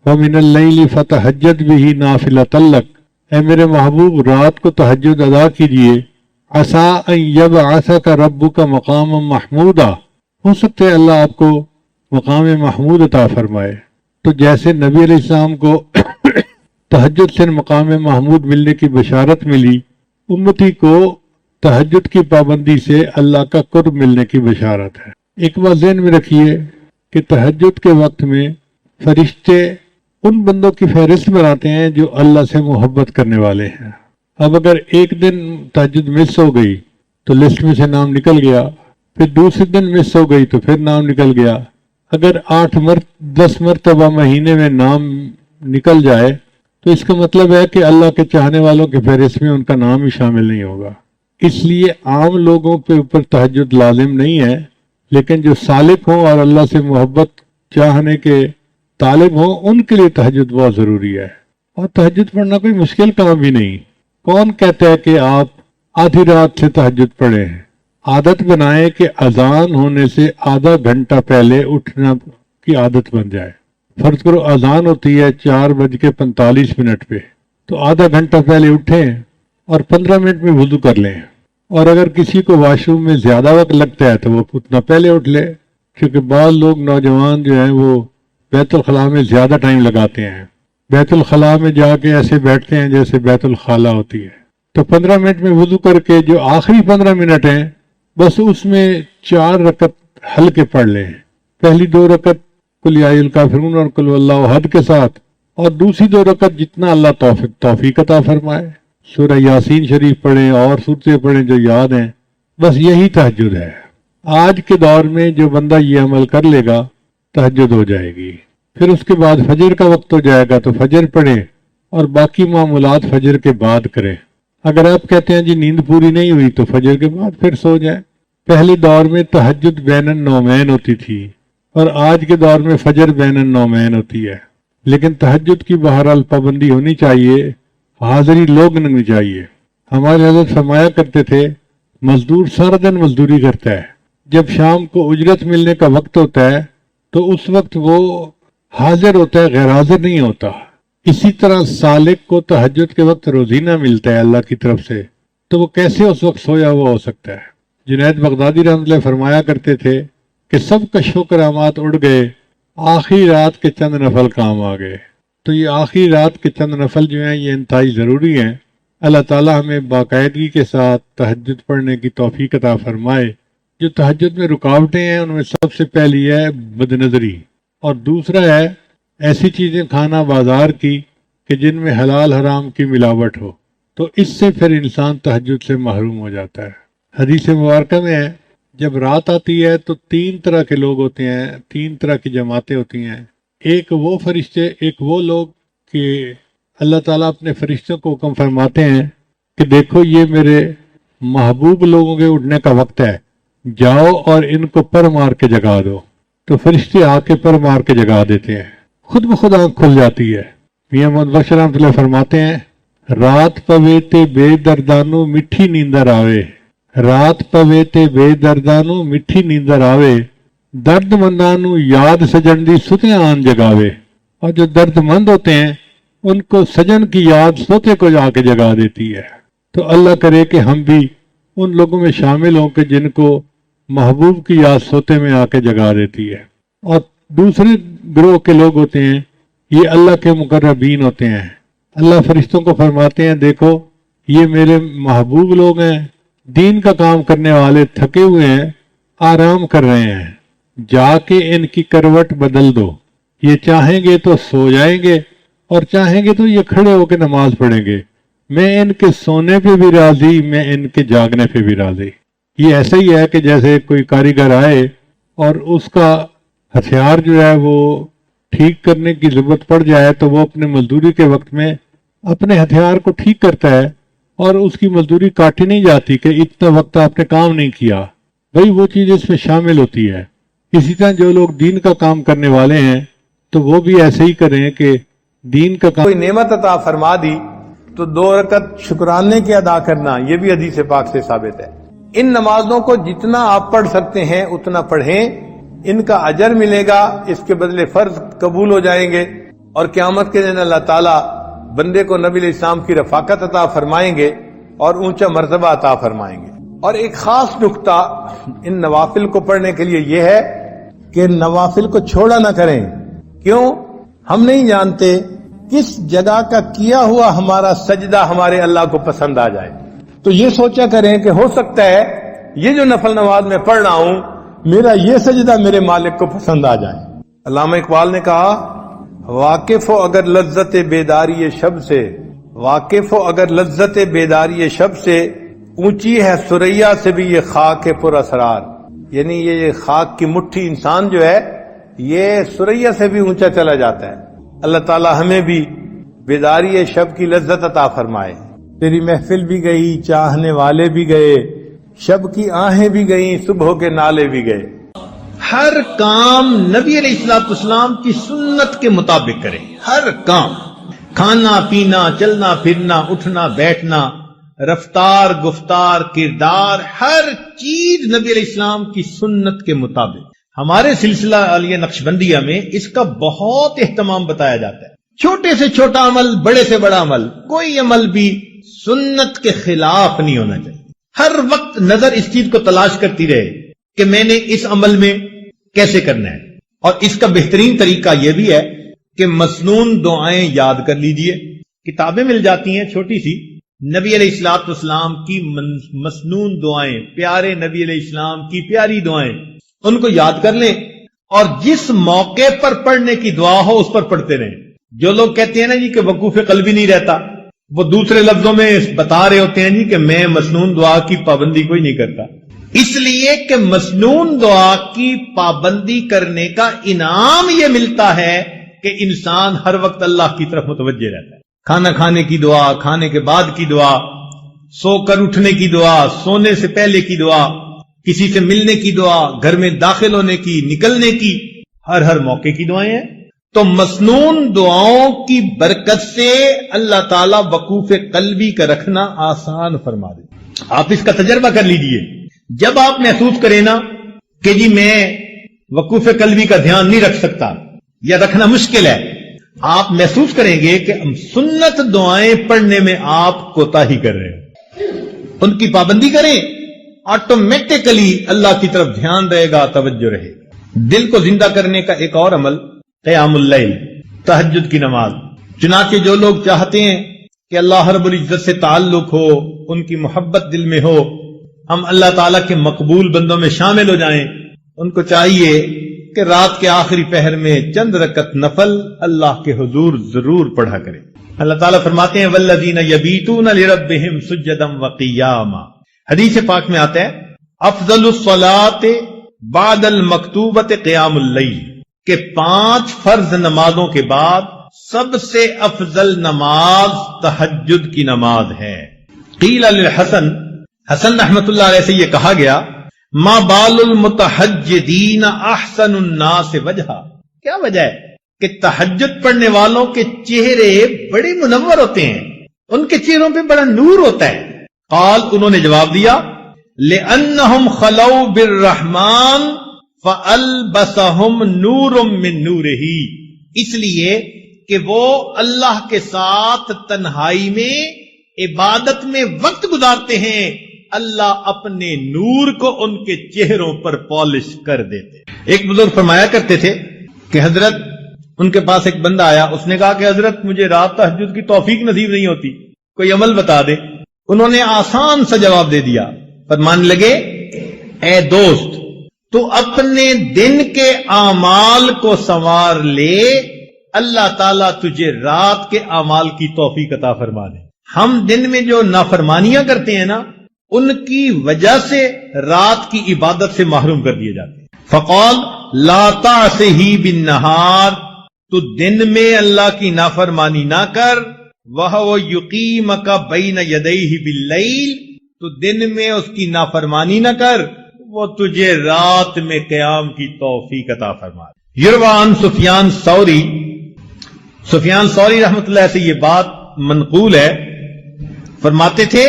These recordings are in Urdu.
وَمِنَ اللَّيْلِ فَتَہجد بِهِ نَافِلَةً لَكَ، اے میرے محبوب رات کو تہجد ادا کیجئے، عَسَىٰ أَن يَبْعَثَكَ رَبُّكَ مَقَامًا مَحْمُودًا، ہو سکتا ہے اللہ آپ کو مقام محمود عطا فرمائے۔ تو جیسے نبی علیہ السلام کو تہجد سے مقام محمود ملنے کی بشارت ملی، امتی کو تہجد کی پابندی سے اللہ کا قرب ملنے کی بشارت ہے۔ ایک بات ذہن میں رکھیے کہ تہجد کے وقت میں فرشتے ان بندوں کی فہرست بناتے ہیں جو اللہ سے محبت کرنے والے ہیں۔ اب اگر ایک دن تہجد مس ہو گئی تو لسٹ میں سے نام نکل گیا، پھر دوسرے دن مس ہو گئی تو پھر نام نکل گیا۔ اگر 10 مرتبہ مہینے میں نام نکل جائے تو اس کا مطلب ہے کہ اللہ کے چاہنے والوں کے فہرست میں ان کا نام ہی شامل نہیں ہوگا۔ اس لیے عام لوگوں کے اوپر تہجد لازم نہیں ہے، لیکن جو سالک ہوں اور اللہ سے محبت چاہنے کے طالب ہوں ان کے لیے تہجد بہت ضروری ہے۔ اور تہجد پڑھنا کوئی مشکل کام بھی نہیں۔ کون کہتا ہے کہ آپ آدھی رات سے تہجد پڑھیں؟ عادت بنائیں کہ اذان ہونے سے آدھا گھنٹہ پہلے اٹھنا کی عادت بن جائے۔ فرض کرو اذان ہوتی ہے 4:45 پہ، تو آدھا گھنٹہ پہلے اٹھیں اور 15 منٹ میں وضو کر لیں۔ اور اگر کسی کو واش روم میں زیادہ وقت لگتا ہے تو وہ اتنا پہلے اٹھ لے، کیونکہ بعض لوگ نوجوان جو ہیں وہ بیت الخلاء میں زیادہ ٹائم لگاتے ہیں، بیت الخلاء میں جا کے ایسے بیٹھتے ہیں جیسے بیت الخلا ہوتی ہے۔ تو 15 منٹ میں وضو کر کے جو آخری 15 منٹ ہیں بس اس میں 4 رکعت ہلکے پڑھ لیں، پہلی 2 رکعت قل یا الکافرون اور قل واللہ احد کے ساتھ، اور دوسری 2 رکعت جتنا اللہ توفیق عطا فرمائے، سورہ یاسین شریف پڑھیں اور سورتیں پڑھیں جو یاد ہیں۔ بس یہی تہجد ہے۔ آج کے دور میں جو بندہ یہ عمل کر لے گا تہجد ہو جائے گی۔ پھر اس کے بعد فجر کا وقت ہو جائے گا تو فجر پڑھیں اور باقی معمولات فجر کے بعد کریں۔ اگر آپ کہتے ہیں جی نیند پوری نہیں ہوئی تو فجر کے بعد پھر سو جائیں۔ پہلے دور میں تہجد بین النومین ہوتی تھی اور آج کے دور میں فجر بین النومین ہوتی ہے، لیکن تہجد کی بہرحال پابندی ہونی چاہیے، حاضری لوگ نہیں چاہیے۔ ہمارے حضرت فرمایا کرتے تھے مزدور سارا دن مزدوری کرتا ہے، جب شام کو اجرت ملنے کا وقت ہوتا ہے تو اس وقت وہ حاضر ہوتا ہے، غیر حاضر نہیں ہوتا۔ اسی طرح سالک کو تہجد کے وقت روزینہ ملتا ہے اللہ کی طرف سے، تو وہ کیسے اس وقت سویا ہوا ہو سکتا ہے؟ جنید بغدادی رحمۃ اللہ فرمایا کرتے تھے کہ سب کشف و کرامات اڑ گئے، آخری رات کے چند نفل کام آ گئے۔ تو یہ آخری رات کے چند نفل جو ہیں یہ انتہائی ضروری ہیں۔ اللہ تعالی ہمیں باقاعدگی کے ساتھ تہجد پڑھنے کی توفیق عطا فرمائے۔ جو تہجد میں رکاوٹیں ہیں ان میں سب سے پہلی ہے بد نظری، اور دوسرا ہے ایسی چیزیں کھانا بازار کی کہ جن میں حلال حرام کی ملاوٹ ہو، تو اس سے پھر انسان تہجد سے محروم ہو جاتا ہے۔ حدیث مبارکہ میں ہے جب رات آتی ہے تو 3 طرح کے لوگ ہوتے ہیں، 3 طرح کی جماعتیں ہوتی ہیں۔ ایک وہ فرشتے، ایک وہ لوگ کہ اللہ تعالیٰ اپنے فرشتوں کو حکم فرماتے ہیں کہ دیکھو یہ میرے محبوب لوگوں کے اٹھنے کا وقت ہے، جاؤ اور ان کو پر مار کے جگا دو۔ تو فرشتے آ کے پر مار کے جگا دیتے ہیں، خود بخود آنکھ کھل جاتی ہے۔ میاں محمد بخش رحمۃ اللہ فرماتے ہیں رات پوے تے بے دردانو مٹھی نیندر آوے، رات پوے تے بے دردانو مٹھی نیندر آوے، درد مندانو یاد سجن دی ستیاں آن جگاوے۔ اور جو درد مند ہوتے ہیں ان کو سجن کی یاد سوتے کو جا کے جگا دیتی ہے۔ تو اللہ کرے کہ ہم بھی ان لوگوں میں شامل ہوں کہ جن کو محبوب کی یاد سوتے میں آ کے جگا دیتی ہے۔ اور دوسرے گروہ کے لوگ ہوتے ہیں یہ اللہ کے مقربین ہوتے ہیں۔ اللہ فرشتوں کو فرماتے ہیں دیکھو یہ میرے محبوب لوگ ہیں، دین کا کام کرنے والے، تھکے ہوئے ہیں، آرام کر رہے ہیں، جا کے ان کی کروٹ بدل دو، یہ چاہیں گے تو سو جائیں گے اور چاہیں گے تو یہ کھڑے ہو کے نماز پڑھیں گے۔ میں ان کے سونے پہ بھی راضی، میں ان کے جاگنے پہ بھی راضی۔ یہ ایسا ہی ہے کہ جیسے کوئی کاریگر آئے اور اس کا ہتھیار جو ہے وہ ٹھیک کرنے کی ضرورت پڑ جائے تو وہ اپنے مزدوری کے وقت میں اپنے ہتھیار کو ٹھیک کرتا ہے اور اس کی مزدوری کاٹی نہیں جاتی کہ اتنا وقت آپ نے کام نہیں کیا، بھئی وہ چیز اس میں شامل ہوتی ہے۔ اسی طرح جو لوگ دین کا کام کرنے والے ہیں تو وہ بھی ایسے ہی کریں کہ دین کا کام، کوئی نعمت عطا فرما دی تو 2 رکعت شکرانے کے ادا کرنا، یہ بھی حدیث پاک سے ثابت ہے۔ ان نمازوں کو جتنا آپ پڑھ سکتے ہیں اتنا پڑھیں، ان کا اجر ملے گا، اس کے بدلے فرض قبول ہو جائیں گے۔ اور قیامت کے دن اللہ تعالیٰ بندے کو نبی علیہ السلام کی رفاقت عطا فرمائیں گے اور اونچا مرتبہ عطا فرمائیں گے۔ اور ایک خاص نقطہ ان نوافل کو پڑھنے کے لیے یہ ہے کہ نوافل کو چھوڑا نہ کریں۔ کیوں؟ ہم نہیں جانتے کس جگہ کا کیا ہوا ہمارا سجدہ ہمارے اللہ کو پسند آ جائے، تو یہ سوچا کریں کہ ہو سکتا ہے یہ جو نفل نماز میں پڑھ رہا ہوں میرا یہ سجدہ میرے مالک کو پسند آ جائے۔ علامہ اقبال نے کہا واقف ہو اگر لذت بیداری شب سے، واقف ہو اگر لذت بیداری شب سے، اونچی ہے ثریا سے بھی یہ خاک پر اسرار، یعنی یہ خاک کی مٹھی انسان جو ہے یہ ثریا سے بھی اونچا چلا جاتا ہے۔ اللہ تعالی ہمیں بھی بیداری شب کی لذت عطا فرمائے۔ تیری محفل بھی گئی، چاہنے والے بھی گئے، شب کی آہیں بھی گئیں، صبح کے نالے بھی گئے۔ ہر کام نبی علیہ الصلوۃ والسلام کی سنت کے مطابق کریں، ہر کام، کھانا پینا، چلنا پھرنا، اٹھنا بیٹھنا، رفتار گفتار کردار، ہر چیز نبی علیہ السلام کی سنت کے مطابق۔ ہمارے سلسلہ عالیہ نقشبندیہ میں اس کا بہت اہتمام بتایا جاتا ہے۔ چھوٹے سے چھوٹا عمل، بڑے سے بڑا عمل، کوئی عمل بھی سنت کے خلاف نہیں ہونا چاہیے۔ ہر وقت نظر اس چیز کو تلاش کرتی رہے کہ میں نے اس عمل میں کیسے کرنا ہے۔ اور اس کا بہترین طریقہ یہ بھی ہے کہ مسنون دعائیں یاد کر لیجئے، کتابیں مل جاتی ہیں چھوٹی سی، نبی علیہ الصلوۃ والسلام کی مسنون دعائیں، پیارے نبی علیہ السلام کی پیاری دعائیں، ان کو یاد کر لیں اور جس موقع پر پڑھنے کی دعا ہو اس پر پڑھتے رہیں۔ جو لوگ کہتے ہیں نا جی کہ وقوف قلبی نہیں رہتا، وہ دوسرے لفظوں میں بتا رہے ہوتے ہیں جی کہ میں مسنون دعا کی پابندی کوئی نہیں کرتا، اس لیے کہ مسنون دعا کی پابندی کرنے کا انعام یہ ملتا ہے کہ انسان ہر وقت اللہ کی طرف متوجہ رہتا ہے۔ کھانا کھانے کی دعا، کھانے کے بعد کی دعا، سو کر اٹھنے کی دعا، سونے سے پہلے کی دعا، کسی سے ملنے کی دعا، گھر میں داخل ہونے کی، نکلنے کی، ہر موقع کی دعائیں ہیں۔ تو مسنون دعاؤں کی برکت سے اللہ تعالیٰ وقوف قلبی کا رکھنا آسان فرما دے۔ آپ اس کا تجربہ کر لیجئے، جب آپ محسوس کریں نا کہ جی میں وقوف قلبی کا دھیان نہیں رکھ سکتا یا رکھنا مشکل ہے، آپ محسوس کریں گے کہ سنت دعائیں پڑھنے میں آپ کوتاہی کر رہے ہیں، ان کی پابندی کریں، آٹومیٹکلی اللہ کی طرف دھیان رہے گا، توجہ رہے گا۔ دل کو زندہ کرنے کا ایک اور عمل قیام اللیل، تہجد کی نماز۔ چنانچہ جو لوگ چاہتے ہیں کہ اللہ رب العزت سے تعلق ہو، ان کی محبت دل میں ہو، ہم اللہ تعالیٰ کے مقبول بندوں میں شامل ہو جائیں، ان کو چاہیے کہ رات کے آخری پہر میں چند رکعت نفل اللہ کے حضور ضرور پڑھا کریں۔ اللہ تعالیٰ فرماتے ہیں والذین یبیتون لربہم سجدا وقیاما، حدیث پاک میں آتا ہے افضل الصلاۃ بعد المکتوبۃ قیام اللیل، کہ 5 فرض نمازوں کے بعد سب سے افضل نماز تہجد کی نماز ہے۔ قیل للحسن، حسن رحمت اللہ علیہ سے یہ کہا گیا ما بال المتہجدین احسن الناس وجہا، کیا وجہ ہے کہ تہجد پڑھنے والوں کے چہرے بڑے منور ہوتے ہیں، ان کے چہروں پہ بڑا نور ہوتا ہے۔ قال، انہوں نے جواب دیا لأنہم خلو بالرحمن فألبسہم نور من نورہ، اس لیے کہ وہ اللہ کے ساتھ تنہائی میں عبادت میں وقت گزارتے ہیں، اللہ اپنے نور کو ان کے چہروں پر پالش کر دیتے۔ ایک بزرگ فرمایا کرتے تھے کہ حضرت، ان کے پاس ایک بندہ آیا، اس نے کہا کہ حضرت مجھے رات تہجد کی توفیق نصیب نہیں ہوتی، کوئی عمل بتا دے۔ انہوں نے آسان سا جواب دے دیا، فرمانے لگے اے دوست، تو اپنے دن کے اعمال کو سنوار لے، اللہ تعالیٰ تجھے رات کے اعمال کی توفیق عطا فرما دے۔ ہم دن میں جو نافرمانیاں کرتے ہیں نا، ان کی وجہ سے رات کی عبادت سے محروم کر دیے جاتے ہیں۔ فقال لا تعصہ بالنہار، تو دن میں اللہ کی نافرمانی نہ کر، وَهُوَ يُقِيمَكَ بَيْنَ يَدَيْهِ بِاللَّيْلِ، تو دن میں اس کی نافرمانی نہ کر، وہ تجھے رات میں قیام کی توفیق عطا فرما۔ یروان سفیان ثوری، سفیان ثوری رحمۃ اللہ سے یہ بات منقول ہے، فرماتے تھے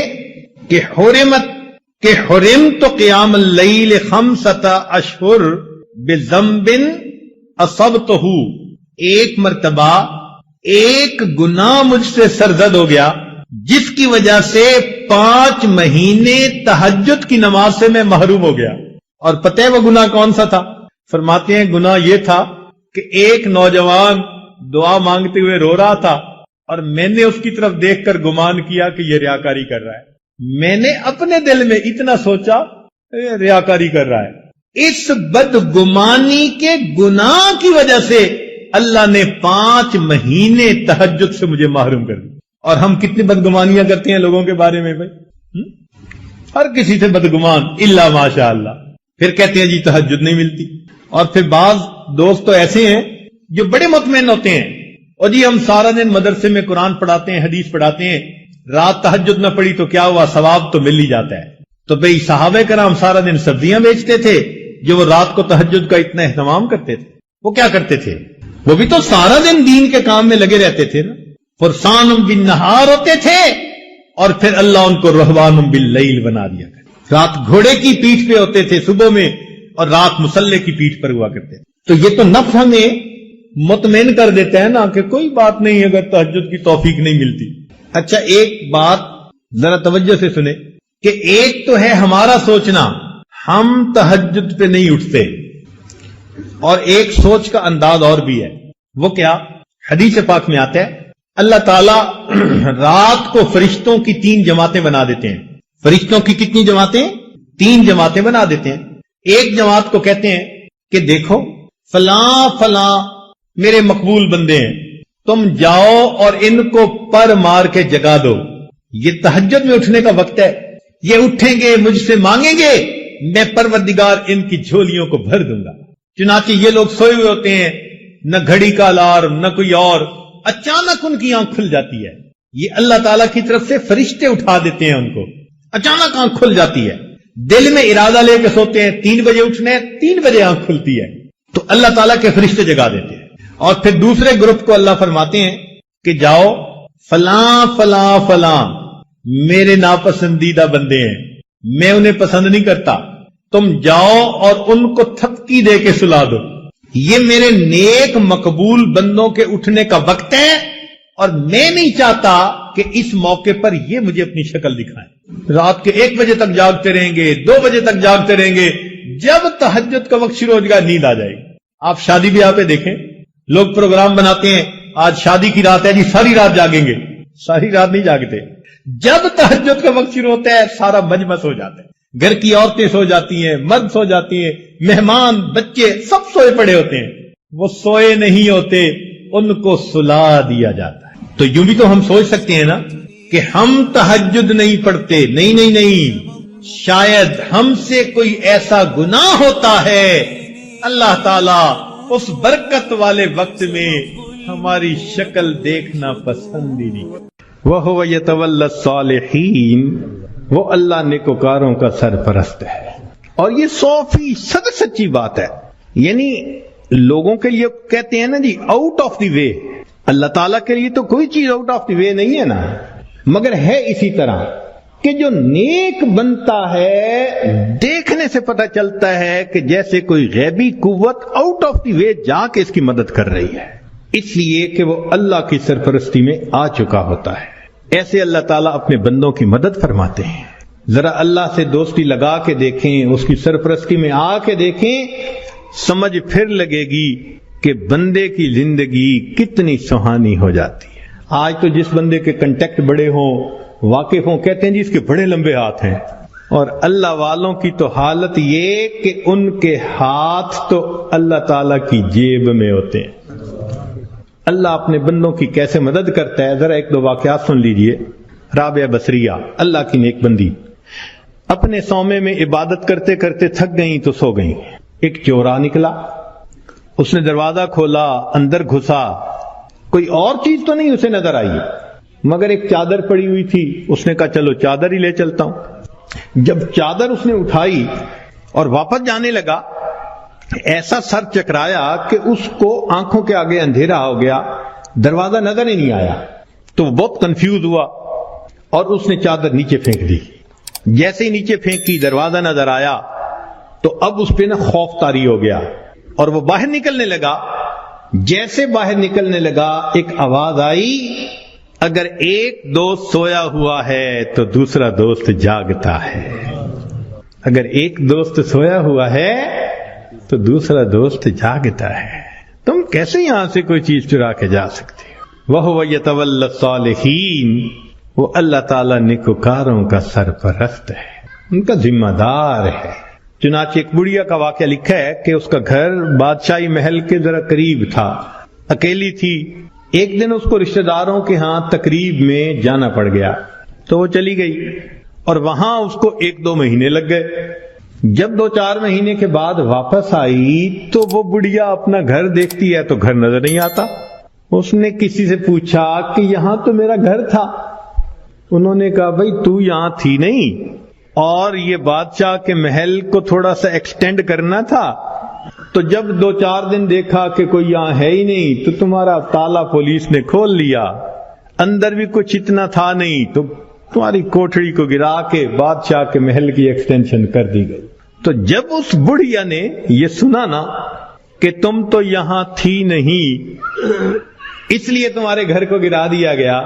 کہ حرمت قیام اللیل 5 اشہر بذنب اصبتہ، ایک مرتبہ ایک گناہ مجھ سے سرزد ہو گیا جس کی وجہ سے 5 مہینے تہجد کی نماز سے میں محروم ہو گیا. اور پتہ ہے وہ گناہ کون سا تھا؟ فرماتے ہیں گناہ یہ تھا کہ ایک نوجوان دعا مانگتے ہوئے رو رہا تھا اور میں نے اس کی طرف دیکھ کر گمان کیا کہ یہ ریاکاری کر رہا ہے. میں نے اپنے دل میں اتنا سوچا ریاکاری کر رہا ہے. اس بدگمانی کے گناہ کی وجہ سے اللہ نے 5 مہینے تہجد سے مجھے محروم کر دیا. اور ہم کتنی بدگمانیاں کرتے ہیں لوگوں کے بارے میں بھائی، ہر کسی سے بدگمان الا ماشاء اللہ. پھر کہتے ہیں جی تہجد نہیں ملتی. اور پھر بعض دوست تو ایسے ہیں جو بڑے مطمئن ہوتے ہیں، اور جی ہم سارا دن مدرسے میں قرآن پڑھاتے ہیں، حدیث پڑھاتے ہیں، رات تہجد نہ پڑھی تو کیا ہوا، ثواب تو مل ہی جاتا ہے. تو بھئی صحابہ کرام سارا دن سبزیاں بیچتے تھے، جو وہ رات کو تہجد کا اتنا اہتمام کرتے تھے وہ کیا کرتے تھے؟ وہ بھی تو سارا دن دین کے کام میں لگے رہتے تھے نا. فرسان بالنہار ہوتے تھے اور پھر اللہ ان کو رہبان باللیل بنا دیا کرتے. رات گھوڑے کی پیٹھ پہ ہوتے تھے صبح میں، اور رات مسلح کی پیٹھ پر ہوا کرتے تھے. تو یہ تو نفس ہمیں مطمئن کر دیتا ہے نا کہ کوئی بات نہیں اگر تہجد کی توفیق نہیں ملتی. اچھا ایک بات ذرا توجہ سے سنیں کہ ایک تو ہے ہمارا سوچنا ہم تہجد پہ نہیں اٹھتے، اور ایک سوچ کا انداز اور بھی ہے. وہ کیا؟ حدیث پاک میں آتا ہے اللہ تعالی رات کو فرشتوں کی 3 جماعتیں بنا دیتے ہیں. فرشتوں کی کتنی جماعتیں؟ 3 جماعتیں بنا دیتے ہیں. ایک جماعت کو کہتے ہیں کہ دیکھو فلاں فلاں میرے مقبول بندے ہیں، تم جاؤ اور ان کو پر مار کے جگا دو، یہ تہجد میں اٹھنے کا وقت ہے، یہ اٹھیں گے مجھ سے مانگیں گے، میں پروردگار ان کی جھولیوں کو بھر دوں گا. چنانچہ یہ لوگ سوئے ہوئے ہوتے ہیں، نہ گھڑی کا الارم نہ کوئی اور، اچانک ان کی آنکھ کھل جاتی ہے. یہ اللہ تعالیٰ کی طرف سے فرشتے اٹھا دیتے ہیں ان کو، اچانک آنکھ کھل جاتی ہے. دل میں ارادہ لے کے سوتے ہیں 3 بجے اٹھنے، 3 بجے آنکھ کھلتی ہے تو اللہ تعالیٰ کے فرشتے جگا دیتے ہیں. اور پھر دوسرے گروپ کو اللہ فرماتے ہیں کہ جاؤ فلاں فلاں فلاں میرے ناپسندیدہ بندے ہیں، میں انہیں پسند نہیں کرتا، تم جاؤ اور ان کو تھپکی دے کے سلا دو، یہ میرے نیک مقبول بندوں کے اٹھنے کا وقت ہے اور میں نہیں چاہتا کہ اس موقع پر یہ مجھے اپنی شکل دکھائیں. رات کے 1 بجے تک جاگتے رہیں گے، 2 بجے تک جاگتے رہیں گے، جب تہجد کا وقت شروع ہو جائے گا نیند آ جائے گی. آپ شادی بیاہ پہ دیکھیں، لوگ پروگرام بناتے ہیں آج شادی کی رات ہے جی ساری رات جاگیں گے، ساری رات نہیں جاگتے. جب تہجد کا وقت شروع ہوتا ہے سارا مجمع سو جاتا ہے، گھر کی عورتیں سو جاتی ہیں، مرد سو جاتی ہیں، مہمان بچے سب سوئے پڑے ہوتے ہیں. وہ سوئے نہیں ہوتے، ان کو سلا دیا جاتا ہے. تو یوں بھی تو ہم سوچ سکتے ہیں نا کہ ہم تہجد نہیں پڑھتے، نہیں نہیں نہیں، شاید ہم سے کوئی ایسا گناہ ہوتا ہے اللہ تعالیٰ اس برکت والے وقت میں ہماری شکل دیکھنا پسند ہی نہیں. وَهُوَ يَتَوَلَّى الصَّالِحِينَ، وہ اللہ نیکوکاروں کا سرپرست ہے. اور یہ 100% سچی بات ہے. یعنی لوگوں کے لیے کہتے ہیں نا جی آؤٹ آف دی وے، اللہ تعالیٰ کے لیے تو کوئی چیز آؤٹ آف دی وے نہیں ہے نا، مگر ہے اسی طرح کہ جو نیک بنتا ہے دیکھنے سے پتہ چلتا ہے کہ جیسے کوئی غیبی قوت آؤٹ آف دی وے جا کے اس کی مدد کر رہی ہے، اس لیے کہ وہ اللہ کی سرپرستی میں آ چکا ہوتا ہے. ایسے اللہ تعالیٰ اپنے بندوں کی مدد فرماتے ہیں. ذرا اللہ سے دوستی لگا کے دیکھیں، اس کی سرپرستی میں آ کے دیکھیں، سمجھ پھر لگے گی کہ بندے کی زندگی کتنی سہانی ہو جاتی ہے. آج تو جس بندے کے کنٹیکٹ بڑے ہوں، واقف ہوں، کہتے ہیں جی اس کے بڑے لمبے ہاتھ ہیں، اور اللہ والوں کی تو حالت یہ کہ ان کے ہاتھ تو اللہ تعالیٰ کی جیب میں ہوتے ہیں. اللہ اپنے بندوں کی کیسے مدد کرتا ہے، ذرا 1-2 واقعات سن لیجئے. رابعہ بصریہ اللہ کی نیک بندی اپنے صومعے میں عبادت کرتے کرتے تھک گئیں تو سو گئیں. ایک چورا نکلا، اس نے دروازہ کھولا، اندر گھسا، کوئی اور چیز تو نہیں اسے نظر آئی مگر ایک چادر پڑی ہوئی تھی. اس نے کہا چلو چادر ہی لے چلتا ہوں. جب چادر اس نے اٹھائی اور واپس جانے لگا، ایسا سر چکرایا کہ اس کو آنکھوں کے آگے اندھیرا ہو گیا، دروازہ نظر ہی نہیں آیا. تو وہ بہت کنفیوز ہوا اور اس نے چادر نیچے پھینک دی. جیسے ہی نیچے پھینکی دروازہ نظر آیا تو اب اس پہ نا خوف طاری ہو گیا اور وہ باہر نکلنے لگا جیسے باہر نکلنے لگا ایک آواز آئی، اگر ایک دوست سویا ہوا ہے تو دوسرا دوست جاگتا ہے، اگر ایک دوست سویا ہوا ہے تو دوسرا دوست جاگتا ہے، تم کیسے یہاں سے کوئی چیز چرا کے جا سکتے ہو؟ وَهُوَ يَتَوَلَّى الصَّالِحِينَ، وہ اللہ تعالیٰ نیکوکاروں کا سرپرست ہے، ان کا ذمہ دار ہے۔ چنانچہ ایک بڑھیا کا واقعہ لکھا ہے کہ اس کا گھر بادشاہی محل کے ذرا قریب تھا، اکیلی تھی۔ ایک دن اس کو رشتہ داروں کے ہاں تقریب میں جانا پڑ گیا تو وہ چلی گئی، اور وہاں اس کو 1-2 مہینے لگ گئے۔ جب 2-4 مہینے کے بعد واپس آئی تو وہ بڑھیا اپنا گھر دیکھتی ہے تو گھر نظر نہیں آتا۔ اس نے کسی سے پوچھا کہ یہاں تو میرا گھر تھا۔ انہوں نے کہا بھئی تو یہاں تھی نہیں، اور یہ بادشاہ کے محل کو تھوڑا سا ایکسٹینڈ کرنا تھا، تو جب 2-4 دن دیکھا کہ کوئی یہاں ہے ہی نہیں تو تمہارا تالا پولیس نے کھول لیا، اندر بھی کچھ اتنا تھا نہیں تو تمہاری کوٹھڑی کو گرا کے بادشاہ کے محل کی ایکسٹینشن کر دی گئی۔ تو جب اس بڑھیا نے یہ سنا نا کہ تم تو یہاں تھی نہیں اس لیے تمہارے گھر کو گرا دیا گیا،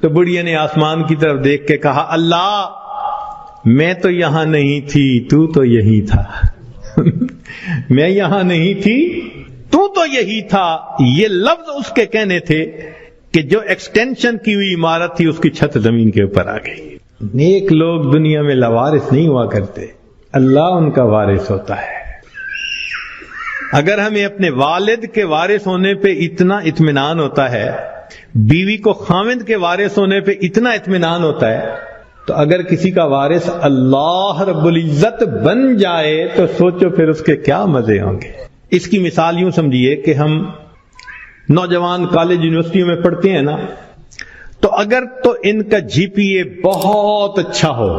تو بڑھیا نے آسمان کی طرف دیکھ کے کہا اللہ میں تو یہاں نہیں تھی، تو یہی تھا میں یہاں نہیں تھی، تو یہی تھا۔ یہ لفظ اس کے کہنے تھے کہ جو ایکسٹینشن کی ہوئی عمارت تھی اس کی چھت زمین کے اوپر آ گئی۔ نیک لوگ دنیا میں لاوارث نہیں ہوا کرتے، اللہ ان کا وارث ہوتا ہے۔ اگر ہمیں اپنے والد کے وارث ہونے پہ اتنا اطمینان ہوتا ہے، بیوی کو خاوند کے وارث ہونے پہ اتنا اطمینان ہوتا ہے، تو اگر کسی کا وارث اللہ رب العزت بن جائے تو سوچو پھر اس کے کیا مزے ہوں گے۔ اس کی مثال یوں سمجھیے کہ ہم نوجوان کالج یونیورسٹیوں میں پڑھتے ہیں نا، تو اگر تو ان کا جی پی اے بہت اچھا ہو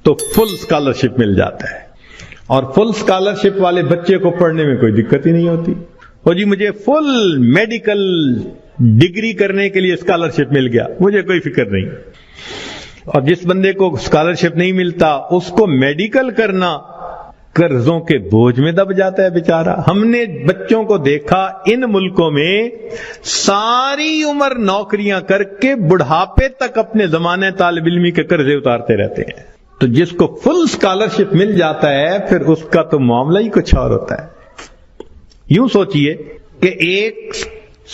تو فل اسکالرشپ مل جاتا ہے، اور فل اسکالرشپ والے بچے کو پڑھنے میں کوئی دقت ہی نہیں ہوتی۔ اور جی مجھے فل میڈیکل ڈگری کرنے کے لیے اسکالرشپ مل گیا، مجھے کوئی فکر نہیں۔ اور جس بندے کو اسکالرشپ نہیں ملتا اس کو میڈیکل کرنا قرضوں کے بوجھ میں دب جاتا ہے بیچارہ۔ ہم نے بچوں کو دیکھا ان ملکوں میں ساری عمر نوکریاں کر کے بڑھاپے تک اپنے زمانے طالب علمی کے قرضے اتارتے رہتے ہیں۔ تو جس کو فل اسکالرشپ مل جاتا ہے پھر اس کا تو معاملہ ہی کچھ اور ہوتا ہے۔ یوں سوچئے کہ ایک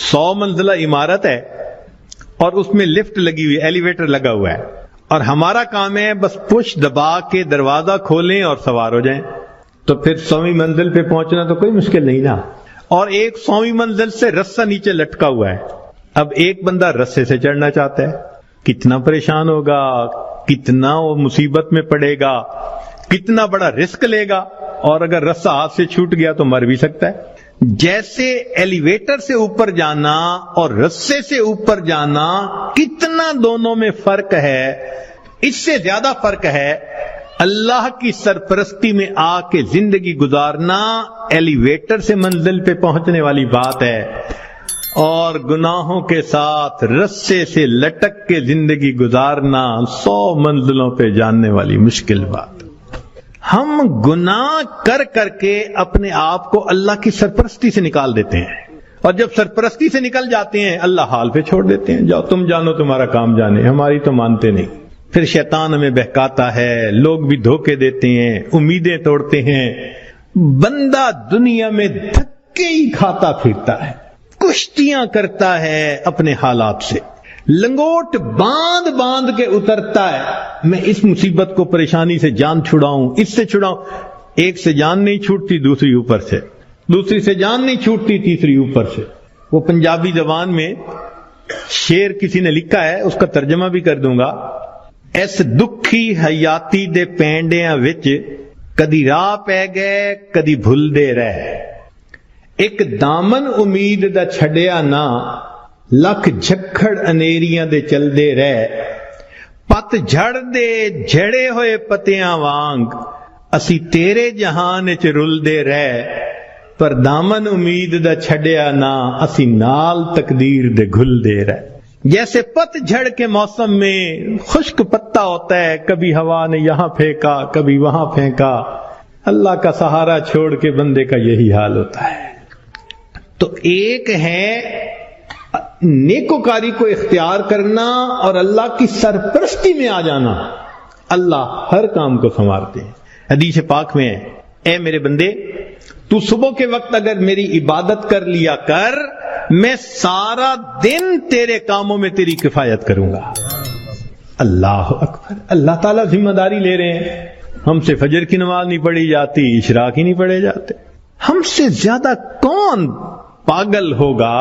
100 منزلہ عمارت ہے اور اس میں لفٹ لگی ہوئی، ایلیویٹر لگا ہوا ہے، اور ہمارا کام ہے بس پش دبا کے دروازہ کھولیں اور سوار ہو جائیں، تو پھر 100ویں منزل پہ پہنچنا تو کوئی مشکل نہیں نا۔ اور ایک 100ویں منزل سے رسہ نیچے لٹکا ہوا ہے، اب ایک بندہ رسے سے چڑھنا چاہتا ہے، کتنا پریشان ہوگا، کتنا وہ مصیبت میں پڑے گا، کتنا بڑا رسک لے گا، اور اگر رسہ ہاتھ سے چھوٹ گیا تو مر بھی سکتا ہے۔ جیسے ایلیویٹر سے اوپر جانا اور رسے سے اوپر جانا کتنا دونوں میں فرق ہے، اس سے زیادہ فرق ہے اللہ کی سرپرستی میں آ کے زندگی گزارنا ایلیویٹر سے منزل پہ پہنچنے والی بات ہے، اور گناہوں کے ساتھ رسے سے لٹک کے زندگی گزارنا 100 منزلوں پہ جاننے والی مشکل بات۔ ہم گناہ کر کر کے اپنے آپ کو اللہ کی سرپرستی سے نکال دیتے ہیں، اور جب سرپرستی سے نکل جاتے ہیں اللہ حال پہ چھوڑ دیتے ہیں، جاؤ تم جانو تمہارا کام جانے، ہماری تو مانتے نہیں۔ پھر شیطان ہمیں بہکاتا ہے، لوگ بھی دھوکے دیتے ہیں، امیدیں توڑتے ہیں، بندہ دنیا میں دھکے ہی کھاتا پھرتا ہے، کشتیاں کرتا ہے اپنے حالات سے، لنگوٹ باندھ باندھ کے اترتا ہے، میں اس مصیبت کو پریشانی سے جان چھڑاؤں، اس سے چھڑاؤں۔ ایک سے جان نہیں چھوٹتی دوسری اوپر سے، دوسری سے جان نہیں چھوٹتی تیسری اوپر سے۔ وہ پنجابی زبان میں شعر کسی نے لکھا ہے، اس کا ترجمہ بھی کر دوں گا۔ ایس دکھی حیاتی دے پینڈیاں وچ کدی راہ پہ گئے کدی بھول دے رہے، ایک دامن امید دا چھڑیا نہ لکھ جھکڑ انیریاں دے چل دے رہے، پت جھڑ دے جھڑے ہوئے پتیاں وانگ اسی تیرے جہان چ رل دے رہے، پر دامن امید دا چھڑیا نہ اسی نال تقدیر دے گھل دے رہے۔ جیسے پت جھڑ کے موسم میں خشک پتا ہوتا ہے، کبھی ہوا نے یہاں پھینکا کبھی وہاں پھینکا، اللہ کا سہارا چھوڑ کے بندے کا یہی حال ہوتا ہے۔ تو ایک ہے نیکوکاری کو اختیار کرنا اور اللہ کی سرپرستی میں آ جانا. اللہ ہر کام کو سنوارتے ہیں. حدیث پاک میں ہے اے میرے بندے تو صبح کے وقت اگر میری عبادت کر لیا کر, میں سارا دن تیرے کاموں میں تیری کفایت کروں گا. اللہ اکبر. اللہ تعالیٰ ذمہ داری لے رہے ہیں. ہم سے فجر کی نماز نہیں پڑھی جاتی, اشراق ہی نہیں پڑھے جاتے. ہم سے زیادہ کون پاگل ہوگا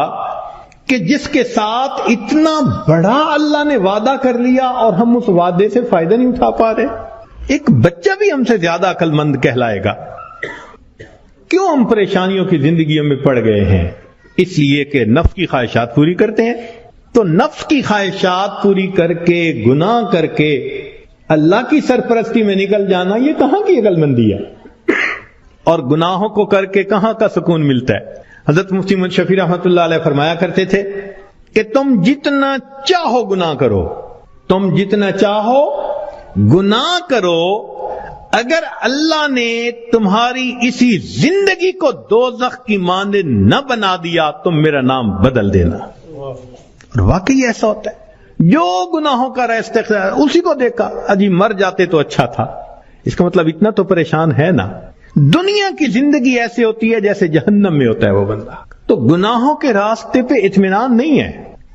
کہ جس کے ساتھ اتنا بڑا اللہ نے وعدہ کر لیا اور ہم اس وعدے سے فائدہ نہیں اٹھا پا رہے. ایک بچہ بھی ہم سے زیادہ عقل مند کہلائے گا. کیوں ہم پریشانیوں کی زندگیوں میں پڑ گئے ہیں؟ اس لیے کہ نفس کی خواہشات پوری کرتے ہیں. تو نفس کی خواہشات پوری کر کے, گناہ کر کے اللہ کی سرپرستی میں نکل جانا, یہ کہاں کی عقل مندی ہے؟ اور گناہوں کو کر کے کہاں کا سکون ملتا ہے؟ حضرت مفتی محمد شفیع رحمۃ اللہ علیہ فرمایا کرتے تھے کہ تم جتنا چاہو گناہ کرو, تم جتنا چاہو گناہ کرو, اگر اللہ نے تمہاری اسی زندگی کو دوزخ کی مانند نہ بنا دیا تو میرا نام بدل دینا. اور واقعی ایسا ہوتا ہے. جو گناہوں کا راستہ اختیار اسی کو دیکھا, اجی مر جاتے تو اچھا تھا. اس کا مطلب اتنا تو پریشان ہے نا. دنیا کی زندگی ایسے ہوتی ہے جیسے جہنم میں ہوتا ہے وہ بندہ. تو گناہوں کے راستے پہ اطمینان نہیں ہے.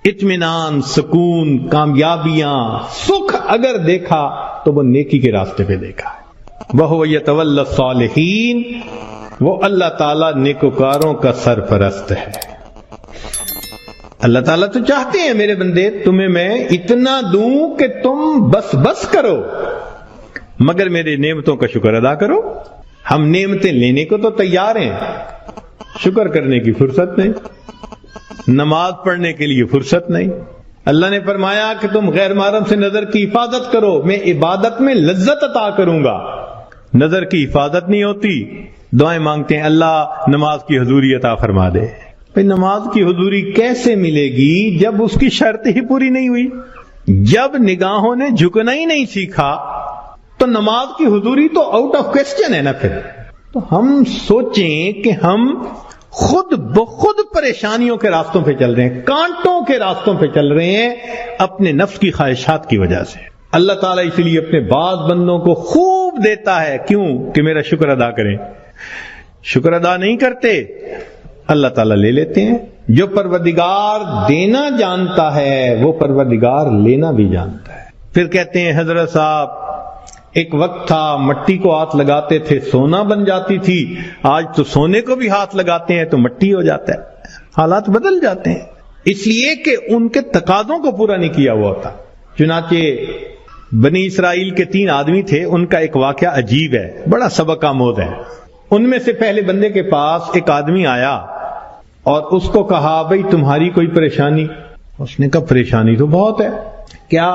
اطمینان, سکون, کامیابیاں, سکھ اگر دیکھا تو وہ نیکی کے راستے پہ دیکھا ہے. وَهُوَ يَتَوَلَّى الصَّالِحِينَ, وہ اللہ تعالیٰ نیکوکاروں کا سرپرست ہے. اللہ تعالیٰ تو چاہتے ہیں میرے بندے تمہیں میں اتنا دوں کہ تم بس بس کرو, مگر میرے نعمتوں کا شکر ادا کرو. ہم نعمتیں لینے کو تو تیار ہیں, شکر کرنے کی فرصت نہیں, نماز پڑھنے کے لیے فرصت نہیں. اللہ نے فرمایا کہ تم غیر محرم سے نظر کی حفاظت کرو, میں عبادت میں لذت عطا کروں گا. نظر کی حفاظت نہیں ہوتی, دعائیں مانگتے ہیں اللہ نماز کی حضوری عطا فرما دے. بھئی نماز کی حضوری کیسے ملے گی جب اس کی شرط ہی پوری نہیں ہوئی؟ جب نگاہوں نے جھکنا ہی نہیں سیکھا تو نماز کی حضوری تو آؤٹ آف کوسچن ہے نا. پھر تو ہم سوچیں کہ ہم خود بخود پریشانیوں کے راستوں پہ چل رہے ہیں, کانٹوں کے راستوں پہ چل رہے ہیں اپنے نفس کی خواہشات کی وجہ سے. اللہ تعالیٰ اس لیے اپنے بعض بندوں کو خوب دیتا ہے, کیوں کہ میرا شکر ادا کریں. شکر ادا نہیں کرتے, اللہ تعالیٰ لے لیتے ہیں. جو پروردگار دینا جانتا ہے وہ پروردگار لینا بھی جانتا ہے. پھر کہتے ہیں حضرت صاحب ایک وقت تھا مٹی کو ہاتھ لگاتے تھے سونا بن جاتی تھی, آج تو سونے کو بھی ہاتھ لگاتے ہیں تو مٹی ہو جاتا ہے. حالات بدل جاتے ہیں اس لیے کہ ان کے تقاضوں کو پورا نہیں کیا ہوا ہوتا. چنانچہ بنی اسرائیل کے 3 آدمی تھے, ان کا ایک واقعہ عجیب ہے, بڑا سبق آموز ہے. ان میں سے پہلے بندے کے پاس ایک آدمی آیا اور اس کو کہا بھئی تمہاری کوئی پریشانی؟ اس نے کہا پریشانی تو بہت ہے. کیا؟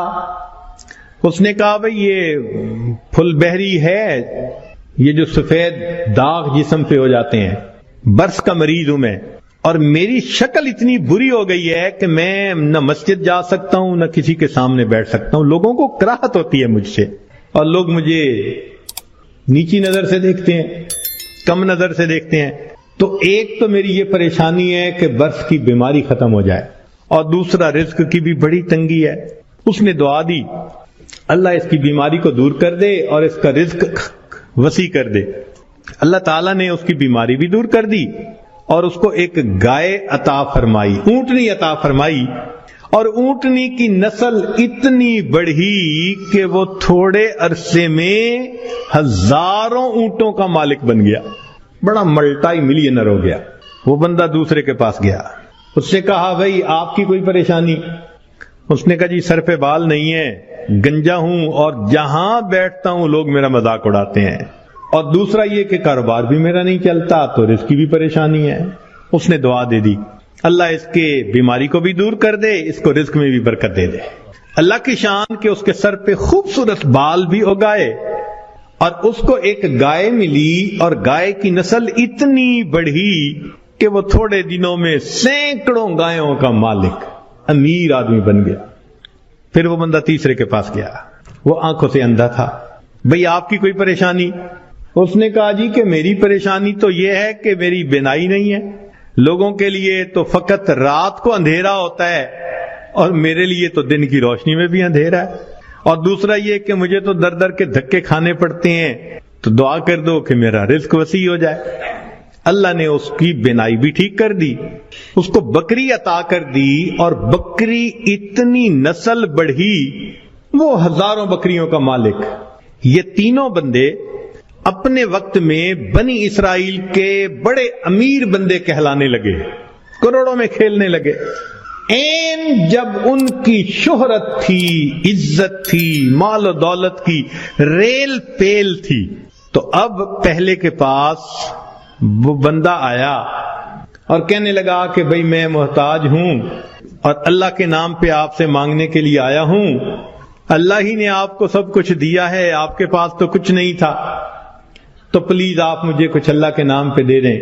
اس نے کہا بھئی یہ پھل بہری ہے, یہ جو سفید داغ جسم پہ ہو جاتے ہیں, برس کا مریض ہوں میں, اور میری شکل اتنی بری ہو گئی ہے کہ میں نہ مسجد جا سکتا ہوں نہ کسی کے سامنے بیٹھ سکتا ہوں. لوگوں کو کراہت ہوتی ہے مجھ سے, اور لوگ مجھے نیچی نظر سے دیکھتے ہیں, کم نظر سے دیکھتے ہیں. تو ایک تو میری یہ پریشانی ہے کہ برس کی بیماری ختم ہو جائے, اور دوسرا رزق کی بھی بڑی تنگی ہے. اس نے دعا دی اللہ اس کی بیماری کو دور کر دے اور اس کا رزق وسیع کر دے. اللہ تعالیٰ نے اس کی بیماری بھی دور کر دی اور اس کو ایک گائے عطا فرمائی, اونٹنی عطا فرمائی, اور اونٹنی کی نسل اتنی بڑھی کہ وہ تھوڑے عرصے میں ہزاروں اونٹوں کا مالک بن گیا, بڑا ملٹائی ملینر ہو گیا. وہ بندہ دوسرے کے پاس گیا, اس سے کہا بھئی آپ کی کوئی پریشانی؟ اس نے کہا جی سر پہ بال نہیں ہے, گنجا ہوں, اور جہاں بیٹھتا ہوں لوگ میرا مذاق اڑاتے ہیں, اور دوسرا یہ کہ کاروبار بھی میرا نہیں چلتا تو رزق کی بھی پریشانی ہے. اس نے دعا دے دی اللہ اس کے بیماری کو بھی دور کر دے, اس کو رزق میں بھی برکت دے دے. اللہ کی شان کہ اس کے سر پہ خوبصورت بال بھی اگائے, اور اس کو ایک گائے ملی, اور گائے کی نسل اتنی بڑھی کہ وہ تھوڑے دنوں میں سینکڑوں گایوں کا مالک, امیر آدمی بن گیا. پھر وہ بندہ تیسرے کے پاس گیا, وہ آنکھوں سے اندھا تھا. بھئی آپ کی کوئی پریشانی؟ اس نے کہا جی کہ میری پریشانی تو یہ ہے کہ میری بینائی نہیں ہے, لوگوں کے لیے تو فقط رات کو اندھیرا ہوتا ہے اور میرے لیے تو دن کی روشنی میں بھی اندھیرا ہے. اور دوسرا یہ کہ مجھے تو در در کے دھکے کھانے پڑتے ہیں، تو دعا کر دو کہ میرا رزق وسیع ہو جائے. اللہ نے اس کی بینائی بھی ٹھیک کر دی، اس کو بکری عطا کر دی، اور بکری اتنی نسل بڑھی، وہ ہزاروں بکریوں کا مالک. یہ تینوں بندے اپنے وقت میں بنی اسرائیل کے بڑے امیر بندے کہلانے لگے، کروڑوں میں کھیلنے لگے. جب ان کی شہرت تھی، عزت تھی، مال و دولت کی ریل پیل تھی، تو اب پہلے کے پاس وہ بندہ آیا اور کہنے لگا کہ بھئی میں محتاج ہوں اور اللہ کے نام پہ آپ سے مانگنے کے لیے آیا ہوں، اللہ ہی نے آپ کو سب کچھ دیا ہے، آپ کے پاس تو کچھ نہیں تھا، تو پلیز آپ مجھے کچھ اللہ کے نام پہ دے دیں.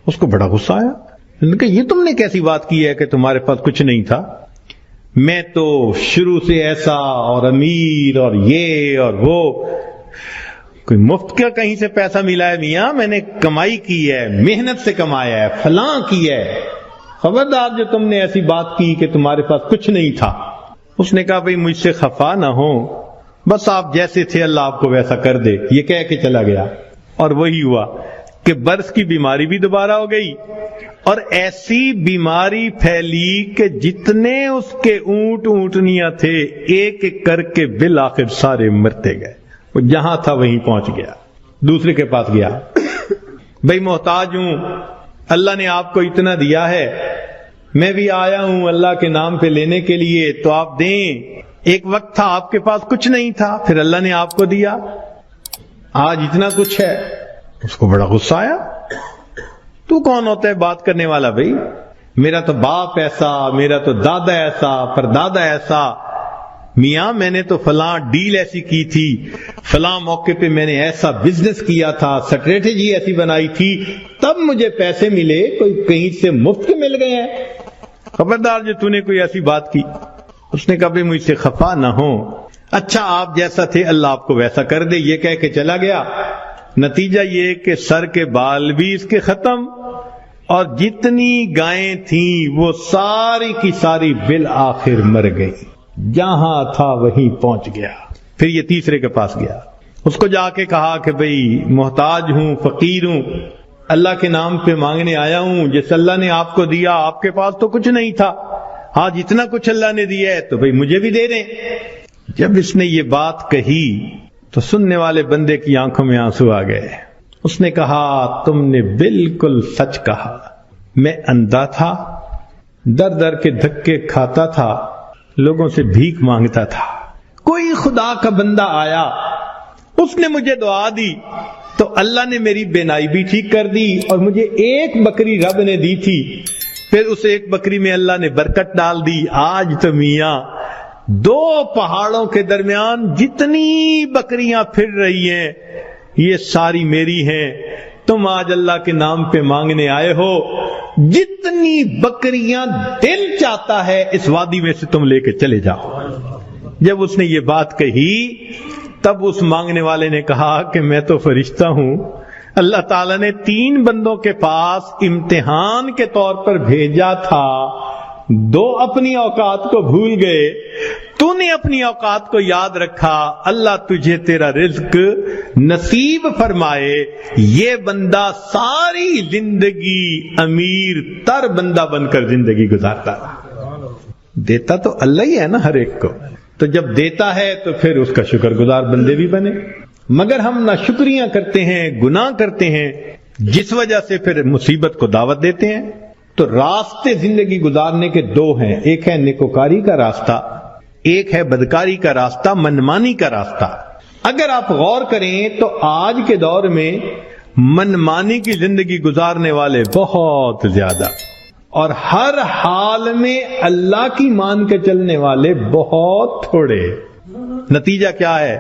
اس کو بڑا غصہ آیا، انہوں نے کہا یہ تم نے کیسی بات کی ہے کہ تمہارے پاس کچھ نہیں تھا؟ میں تو شروع سے ایسا اور امیر اور یہ اور وہ، کوئی مفت کا کہیں سے پیسہ ملا ہے میاں؟ میں نے کمائی کی ہے، محنت سے کمایا ہے، فلاں کی ہے. خبردار جو تم نے ایسی بات کی کہ تمہارے پاس کچھ نہیں تھا. اس نے کہا بھئی مجھ سے خفا نہ ہو، بس آپ جیسے تھے اللہ آپ کو ویسا کر دے. یہ کہہ کے چلا گیا، اور وہی ہوا کہ برس کی بیماری بھی دوبارہ ہو گئی، اور ایسی بیماری پھیلی کہ جتنے اس کے اونٹ اونٹنیاں تھے ایک ایک کر کے بالآخر سارے مرتے گئے. وہ جہاں تھا وہیں پہنچ گیا، دوسرے کے پاس گیا، بھئی محتاج ہوں، اللہ نے آپ کو اتنا دیا ہے، میں بھی آیا ہوں اللہ کے نام پہ لینے کے لیے، تو آپ دیں. ایک وقت تھا آپ کے پاس کچھ نہیں تھا، پھر اللہ نے آپ کو دیا، آج اتنا کچھ ہے. اس کو بڑا غصہ آیا، تو کون ہوتا ہے بات کرنے والا؟ بھئی میرا تو باپ ایسا، میرا تو دادا ایسا، پردادا ایسا، میاں میں نے تو فلاں ڈیل ایسی کی تھی، فلاں موقع پہ میں نے ایسا بزنس کیا تھا، اسٹریٹجی ایسی بنائی تھی، تب مجھے پیسے ملے، کوئی کہیں سے مفت کے مل گئے ہیں. خبردار جو تو نے کوئی ایسی بات کی. اس نے کہا بھئی مجھ سے خفا نہ ہو، اچھا آپ جیسا تھے اللہ آپ کو ویسا کر دے. یہ کہہ کے چلا گیا. نتیجہ یہ کہ سر کے بال بھی اس کے ختم، اور جتنی گائیں تھیں وہ ساری کی ساری بالآخر مر گئی. جہاں تھا وہیں پہنچ گیا. پھر یہ تیسرے کے پاس گیا، اس کو جا کے کہا کہ بھئی محتاج ہوں، فقیر ہوں، اللہ کے نام پہ مانگنے آیا ہوں، جس اللہ نے آپ کو دیا، آپ کے پاس تو کچھ نہیں تھا، آج اتنا کچھ اللہ نے دیا ہے تو بھئی مجھے بھی دے دیں. جب اس نے یہ بات کہی تو سننے والے بندے کی آنکھوں میں آنسو آ گئے. اس نے کہا تم نے بالکل سچ کہا، میں اندھا تھا، در در کے دھکے کھاتا تھا، لوگوں سے بھیک مانگتا تھا. کوئی خدا کا بندہ آیا، اس نے مجھے دعا دی تو اللہ نے میری بینائی بھی ٹھیک کر دی، اور مجھے ایک بکری رب نے دی تھی، پھر اس ایک بکری میں اللہ نے برکت ڈال دی. آج تو میاں دو پہاڑوں کے درمیان جتنی بکریاں پھر رہی ہیں یہ ساری میری ہیں. تم آج اللہ کے نام پہ مانگنے آئے ہو، جتنی بکریاں دل چاہتا ہے اس وادی میں سے تم لے کے چلے جاؤ. جب اس نے یہ بات کہی تب اس مانگنے والے نے کہا کہ میں تو فرشتہ ہوں، اللہ تعالیٰ نے 3 بندوں کے پاس امتحان کے طور پر بھیجا تھا، 2 اپنی اوقات کو بھول گئے، تو نے اپنی اوقات کو یاد رکھا، اللہ تجھے تیرا رزق نصیب فرمائے. یہ بندہ ساری زندگی امیر تر بندہ بن کر زندگی گزارتا. دیتا تو اللہ ہی ہے نا ہر ایک کو، تو جب دیتا ہے تو پھر اس کا شکر گزار بندے بھی بنے. مگر ہم نہ شکریاں کرتے ہیں، گناہ کرتے ہیں، جس وجہ سے پھر مصیبت کو دعوت دیتے ہیں. تو راستے زندگی گزارنے کے 2 ہیں، ایک ہے نیکوکاری کا راستہ، ایک ہے بدکاری کا راستہ، منمانی کا راستہ. اگر آپ غور کریں تو آج کے دور میں منمانی کی زندگی گزارنے والے بہت زیادہ، اور ہر حال میں اللہ کی مان کے چلنے والے بہت تھوڑے. نتیجہ کیا ہے؟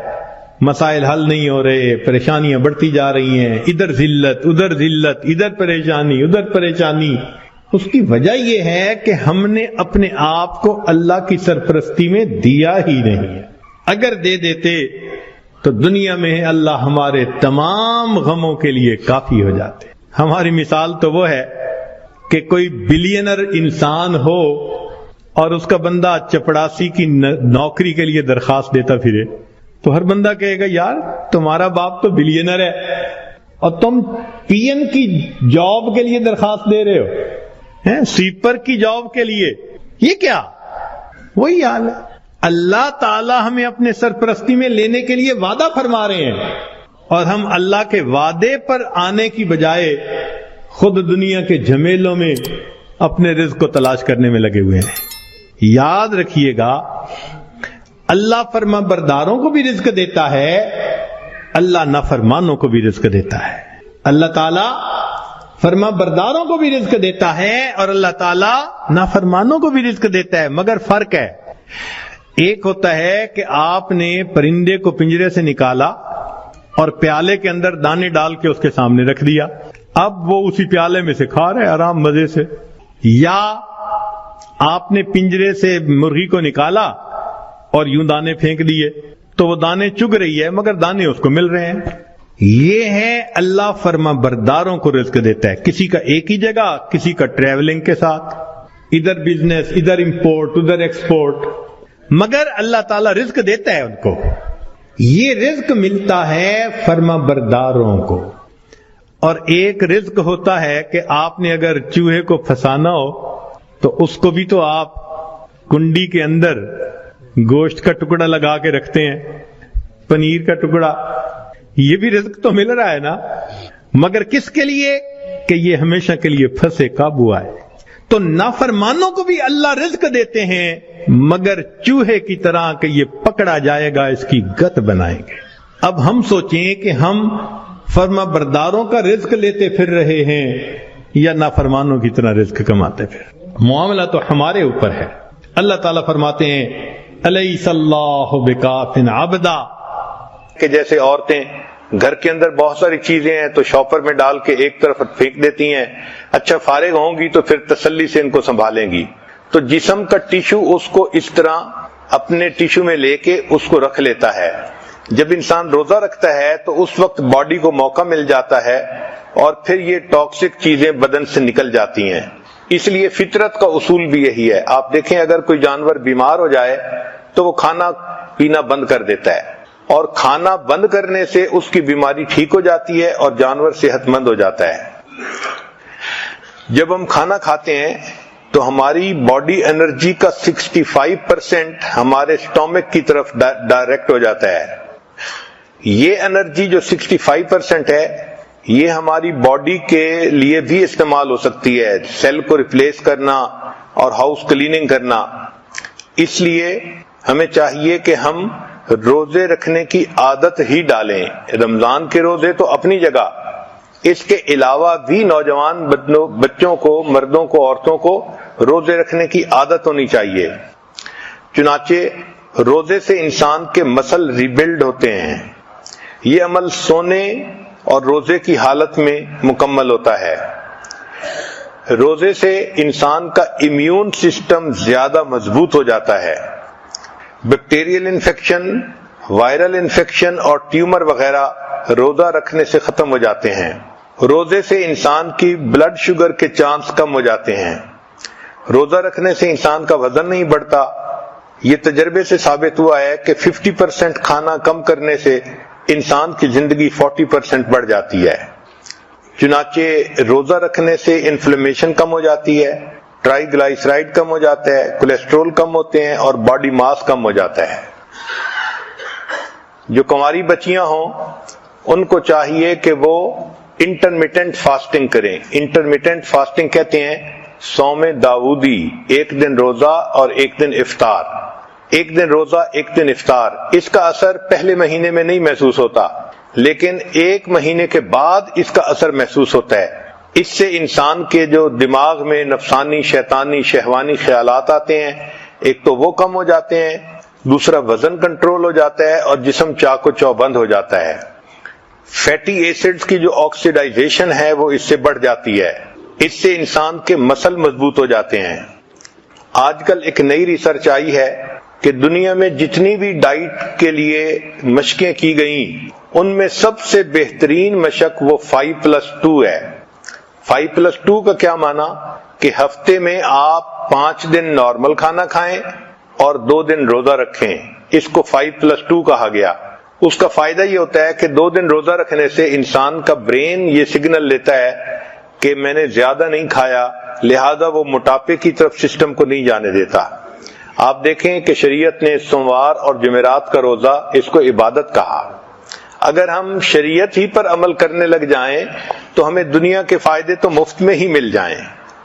مسائل حل نہیں ہو رہے، پریشانیاں بڑھتی جا رہی ہیں، ادھر ذلت ادھر ذلت، ادھر پریشانی ادھر پریشانی. اس کی وجہ یہ ہے کہ ہم نے اپنے آپ کو اللہ کی سرپرستی میں دیا ہی نہیں ہے. اگر دے دیتے تو دنیا میں اللہ ہمارے تمام غموں کے لیے کافی ہو جاتے. ہماری مثال تو وہ ہے کہ کوئی بلینر انسان ہو اور اس کا بندہ چپڑاسی کی نوکری کے لیے درخواست دیتا پھرے تو ہر بندہ کہے گا یار تمہارا باپ تو بلینر ہے اور تم پی این کی جاب کے لیے درخواست دے رہے ہو، سویپر کی جاب کے لیے، یہ کیا؟ وہی حال ہے۔ اللہ تعالی ہمیں اپنے سرپرستی میں لینے کے لیے وعدہ فرما رہے ہیں اور ہم اللہ کے وعدے پر آنے کی بجائے خود دنیا کے جھمیلوں میں اپنے رزق کو تلاش کرنے میں لگے ہوئے ہیں۔ یاد رکھیے گا اللہ فرما برداروں کو بھی رزق دیتا ہے، اللہ نافرمانوں کو بھی رزق دیتا ہے۔ اللہ تعالیٰ فرما برداروں کو بھی رزق دیتا ہے اور اللہ تعالیٰ نافرمانوں کو بھی رزق دیتا ہے، مگر فرق ہے۔ ایک ہوتا ہے کہ آپ نے پرندے کو پنجرے سے نکالا اور پیالے کے اندر دانے ڈال کے اس کے سامنے رکھ دیا، اب وہ اسی پیالے میں سے کھا رہے آرام مزے سے۔ یا آپ نے پنجرے سے مرغی کو نکالا اور یوں دانے پھینک دیے تو وہ دانے چگ رہی ہے مگر دانے اس کو مل رہے ہیں۔ یہ ہے اللہ فرما برداروں کو رزق دیتا ہے، کسی کا ایک ہی جگہ، کسی کا ٹریولنگ کے ساتھ، ادھر بزنس، ادھر امپورٹ، ادھر ایکسپورٹ، مگر اللہ تعالیٰ رزق دیتا ہے ان کو۔ یہ رزق ملتا ہے فرما برداروں کو۔ اور ایک رزق ہوتا ہے کہ آپ نے اگر چوہے کو پھنسانا ہو تو اس کو بھی تو آپ کنڈی کے اندر گوشت کا ٹکڑا لگا کے رکھتے ہیں، پنیر کا ٹکڑا، یہ بھی رزق تو مل رہا ہے نا، مگر کس کے لیے؟ کہ یہ ہمیشہ کے لیے پھنسے قابو آئے۔ تو نافرمانوں کو بھی اللہ رزق دیتے ہیں مگر چوہے کی طرح کہ یہ پکڑا جائے گا اس کی گت بنائیں گے۔ اب ہم سوچیں کہ ہم فرما برداروں کا رزق لیتے پھر رہے ہیں یا نافرمانوں کی طرح رزق کماتے پھر؟ معاملہ تو ہمارے اوپر ہے۔ اللہ تعالیٰ فرماتے ہیں الیس اللہ بکاف عبدا، کہ جیسے عورتیں گھر کے اندر بہت ساری چیزیں ہیں تو شاپر میں ڈال کے ایک طرف پھینک دیتی ہیں، اچھا فارغ ہوں گی تو پھر تسلی سے ان کو سنبھالیں گی، تو جسم کا ٹیشو اس کو اس طرح اپنے ٹیشو میں لے کے اس کو رکھ لیتا ہے۔ جب انسان روزہ رکھتا ہے تو اس وقت باڈی کو موقع مل جاتا ہے اور پھر یہ ٹاکسک چیزیں بدن سے نکل جاتی ہیں۔ اس لیے فطرت کا اصول بھی یہی ہے۔ آپ دیکھیں اگر کوئی جانور بیمار ہو جائے تو وہ کھانا پینا بند کر دیتا ہے، اور کھانا بند کرنے سے اس کی بیماری ٹھیک ہو جاتی ہے اور جانور صحت مند ہو جاتا ہے۔ جب ہم کھانا کھاتے ہیں تو ہماری باڈی انرجی کا 65% ہمارے سٹومک کی طرف ڈائریکٹ ہو جاتا ہے۔ یہ انرجی جو 65% ہے یہ ہماری باڈی کے لیے بھی استعمال ہو سکتی ہے، سیل کو ریپلیس کرنا اور ہاؤس کلیننگ کرنا۔ اس لیے ہمیں چاہیے کہ ہم روزے رکھنے کی عادت ہی ڈالیں۔ رمضان کے روزے تو اپنی جگہ، اس کے علاوہ بھی نوجوان بچوں کو، مردوں کو، عورتوں کو روزے رکھنے کی عادت ہونی چاہیے۔ چنانچہ روزے سے انسان کے مسل ریبلڈ ہوتے ہیں۔ یہ عمل سونے اور روزے کی حالت میں مکمل ہوتا ہے۔ روزے سے انسان کا امیون سسٹم زیادہ مضبوط ہو جاتا ہے۔ بیکٹیریل انفیکشن، وائرل انفیکشن اور ٹیومر وغیرہ روزہ رکھنے سے ختم ہو جاتے ہیں۔ روزے سے انسان کی بلڈ شوگر کے چانس کم ہو جاتے ہیں۔ روزہ رکھنے سے انسان کا وزن نہیں بڑھتا۔ یہ تجربے سے ثابت ہوا ہے کہ 50% کھانا کم کرنے سے انسان کی زندگی 40% بڑھ جاتی ہے۔ چنانچہ روزہ رکھنے سے انفلیمیشن کم ہو جاتی ہے، ٹرائی گلائسرائڈ کم ہو جاتا ہے، کولیسٹرول کم ہوتے ہیں اور باڈی ماس کم ہو جاتا ہے۔ جو کنواری بچیاں ہوں ان کو چاہیے کہ وہ انٹرمیٹنٹ فاسٹنگ کریں۔ انٹرمیٹنٹ فاسٹنگ کہتے ہیں صوم داؤدی، ایک دن روزہ اور ایک دن افطار، ایک دن روزہ ایک دن افطار۔ اس کا اثر پہلے مہینے میں نہیں محسوس ہوتا لیکن ایک مہینے کے بعد اس کا اثر محسوس ہوتا ہے۔ اس سے انسان کے جو دماغ میں نفسانی، شیطانی، شہوانی خیالات آتے ہیں، ایک تو وہ کم ہو جاتے ہیں، دوسرا وزن کنٹرول ہو جاتا ہے اور جسم چاق و چوبند ہو جاتا ہے۔ فیٹی ایسڈز کی جو آکسیڈائزیشن ہے وہ اس سے بڑھ جاتی ہے۔ اس سے انسان کے مسل مضبوط ہو جاتے ہیں۔ آج کل ایک نئی ریسرچ آئی ہے کہ دنیا میں جتنی بھی ڈائٹ کے لیے مشقیں کی گئیں ان میں سب سے بہترین مشق وہ 5+2 ہے۔ 5+2 کا کیا معنی؟ کہ ہفتے میں آپ 5 دن نارمل کھانا کھائیں اور 2 دن روزہ رکھیں. اس کو 5+2 کہا گیا. اس کا فائدہ یہ ہوتا ہے کہ 2 دن روزہ رکھنے سے انسان کا برین یہ سگنل لیتا ہے کہ میں نے زیادہ نہیں کھایا، لہذا وہ موٹاپے کی طرف سسٹم کو نہیں جانے دیتا. آپ دیکھیں کہ شریعت نے سوموار اور جمعرات کا روزہ اس کو عبادت کہا. اگر ہم شریعت ہی پر عمل کرنے لگ جائیں تو ہمیں دنیا کے فائدے تو مفت میں ہی مل جائیں.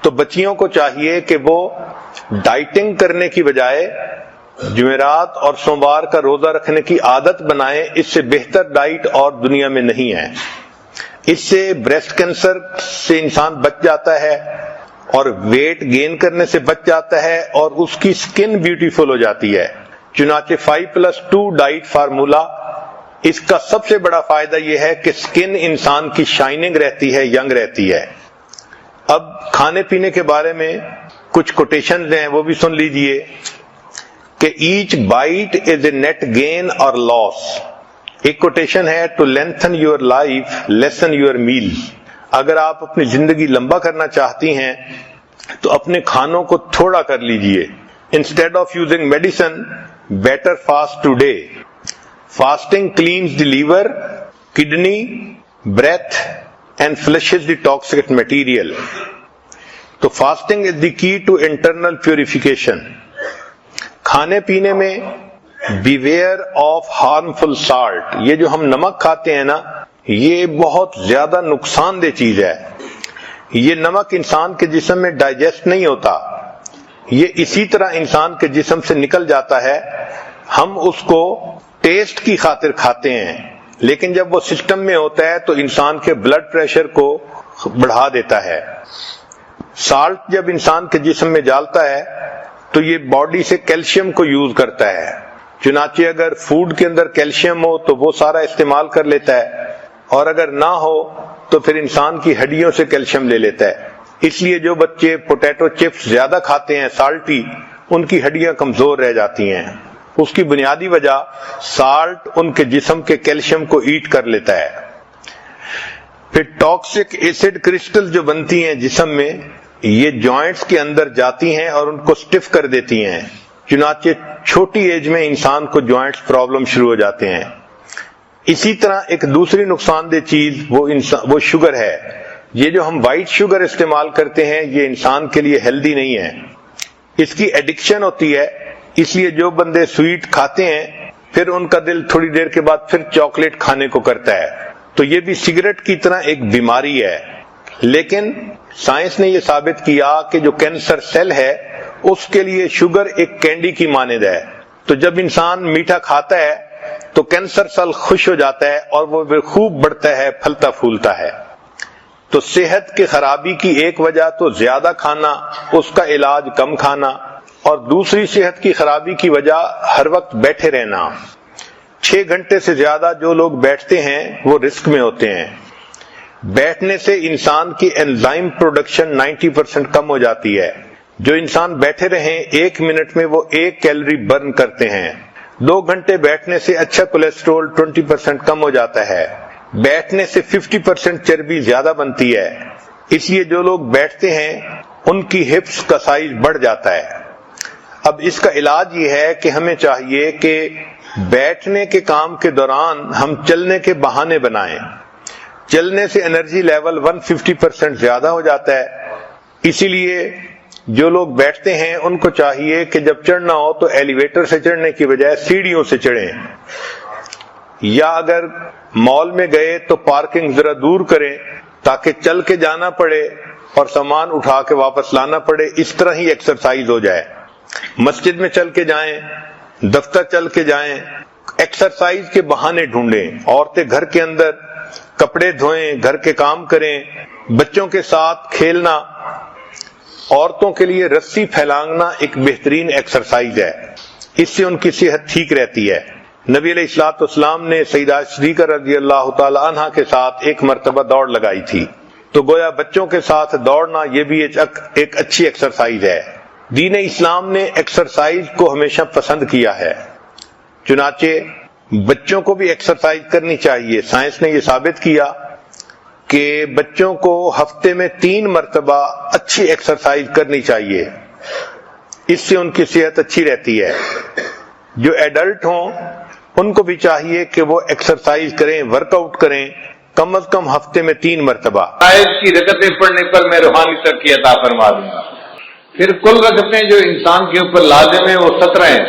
تو بچیوں کو چاہیے کہ وہ ڈائٹنگ کرنے کی بجائے جمعرات اور سوموار کا روزہ رکھنے کی عادت بنائیں. اس سے بہتر ڈائٹ اور دنیا میں نہیں ہے. اس سے بریسٹ کینسر سے انسان بچ جاتا ہے اور ویٹ گین کرنے سے بچ جاتا ہے اور اس کی سکن بیوٹیفل ہو جاتی ہے. چنانچہ 5+2 ڈائٹ فارمولا، اس کا سب سے بڑا فائدہ یہ ہے کہ سکن انسان کی شائننگ رہتی ہے، ینگ رہتی ہے. اب کھانے پینے کے بارے میں کچھ کوٹیشنز ہیں، وہ بھی سن لیجئے کہ each bite is a net gain اور لاس. ایک کوٹیشن ہے to lengthen your life lessen your meal. اگر آپ اپنی زندگی لمبا کرنا چاہتی ہیں تو اپنے کھانوں کو تھوڑا کر لیجئے. Instead of using medicine better fast today. Fasting cleanse the liver, kidney, breath and flushes the toxic material. تو fasting is the key to internal purification. کھانے پینے میں بیویئر آف ہارمفل سالٹ. یہ جو ہم نمک کھاتے ہیں نا، یہ بہت زیادہ نقصان دہ چیز ہے. یہ نمک انسان کے جسم میں ڈائجسٹ نہیں ہوتا، یہ اسی طرح انسان کے جسم سے نکل جاتا ہے. ہم اس کو ٹیسٹ کی خاطر کھاتے ہیں، لیکن جب وہ سسٹم میں ہوتا ہے تو انسان کے بلڈ پریشر کو بڑھا دیتا ہے. سالٹ جب انسان کے جسم میں جالتا ہے تو یہ باڈی سے کیلشیم کو یوز کرتا ہے. چنانچہ اگر فوڈ کے اندر کیلشیم ہو تو وہ سارا استعمال کر لیتا ہے، اور اگر نہ ہو تو پھر انسان کی ہڈیوں سے کیلشیم لے لیتا ہے. اس لیے جو بچے پوٹیٹو چپس زیادہ کھاتے ہیں سالٹی، ان کی ہڈیاں کمزور رہ جاتی ہیں. اس کی بنیادی وجہ سالٹ ان کے جسم کے کیلشیم کو ایٹ کر لیتا ہے. پھر ٹاکسک ایسڈ کرسٹل جو بنتی ہیں جسم میں، یہ جوائنٹس کے اندر جاتی ہیں اور ان کو سٹف کر دیتی ہیں. چنانچہ چھوٹی ایج میں انسان کو جوائنٹس پرابلم شروع ہو جاتے ہیں. اسی طرح ایک دوسری نقصان دہ چیز وہ شوگر ہے. یہ جو ہم وائٹ شوگر استعمال کرتے ہیں یہ انسان کے لیے ہیلدی نہیں ہے. اس کی ایڈکشن ہوتی ہے، اس لیے جو بندے سویٹ کھاتے ہیں پھر ان کا دل تھوڑی دیر کے بعد پھر چاکلیٹ کھانے کو کرتا ہے. تو یہ بھی سگریٹ کی طرح ایک بیماری ہے. لیکن سائنس نے یہ ثابت کیا کہ جو کینسر سیل ہے اس کے لیے شوگر ایک کینڈی کی مانند ہے. تو جب انسان میٹھا کھاتا ہے تو کینسر سیل خوش ہو جاتا ہے اور وہ خوب بڑھتا ہے، پھلتا پھولتا ہے. تو صحت کی خرابی کی ایک وجہ تو زیادہ کھانا، اس کا علاج کم کھانا، اور دوسری صحت کی خرابی کی وجہ ہر وقت بیٹھے رہنا. 6 گھنٹے سے زیادہ جو لوگ بیٹھتے ہیں وہ رسک میں ہوتے ہیں. بیٹھنے سے انسان کی انزائم پروڈکشن 90% کم ہو جاتی ہے. جو انسان بیٹھے رہیں 1 منٹ میں وہ 1 کیلوری برن کرتے ہیں. 2 گھنٹے بیٹھنے سے اچھا کولیسٹرول 20% کم ہو جاتا ہے. بیٹھنے سے 50% چربی زیادہ بنتی ہے. اس لیے جو لوگ بیٹھتے ہیں ان کی ہپس کا سائز بڑھ جاتا ہے. اب اس کا علاج یہ ہے کہ ہمیں چاہیے کہ بیٹھنے کے کام کے دوران ہم چلنے کے بہانے بنائیں. چلنے سے انرجی لیول 150% زیادہ ہو جاتا ہے. اسی لیے جو لوگ بیٹھتے ہیں ان کو چاہیے کہ جب چڑھنا ہو تو ایلیویٹر سے چڑھنے کی بجائے سیڑھیوں سے چڑھیں، یا اگر مال میں گئے تو پارکنگ ذرا دور کریں تاکہ چل کے جانا پڑے اور سامان اٹھا کے واپس لانا پڑے. اس طرح ہی ایکسرسائز ہو جائے. مسجد میں چل کے جائیں، دفتر چل کے جائیں، ایکسرسائز کے بہانے ڈھونڈیں. عورتیں گھر کے اندر کپڑے دھوئیں، گھر کے کام کریں، بچوں کے ساتھ کھیلنا. عورتوں کے لیے رسی پھیلانگنا ایک بہترین ایکسرسائز ہے، اس سے ان کی صحت ٹھیک رہتی ہے. نبی علیہ الصلوۃ والسلام نے سیدہ صدیقہ رضی اللہ تعالی عنہا کے ساتھ ایک مرتبہ دوڑ لگائی تھی. تو گویا بچوں کے ساتھ دوڑنا یہ بھی ایک اچھی ایکسرسائز ہے. دین اسلام نے ایکسرسائز کو ہمیشہ پسند کیا ہے، چنانچہ بچوں کو بھی ایکسرسائز کرنی چاہیے. سائنس نے یہ ثابت کیا کہ بچوں کو ہفتے میں 3 مرتبہ اچھی ایکسرسائز کرنی چاہیے، اس سے ان کی صحت اچھی رہتی ہے۔ جو ایڈلٹ ہوں ان کو بھی چاہیے کہ وہ ایکسرسائز کریں، ورک آؤٹ کریں، کم از کم ہفتے میں 3 مرتبہ۔ آیت کی رکعتیں پڑھنے پر میں روحانی ترقی عطا فرما دوں گا۔ پھر کل رکعتیں جو انسان کے اوپر لازم ہیں وہ 17 ہیں،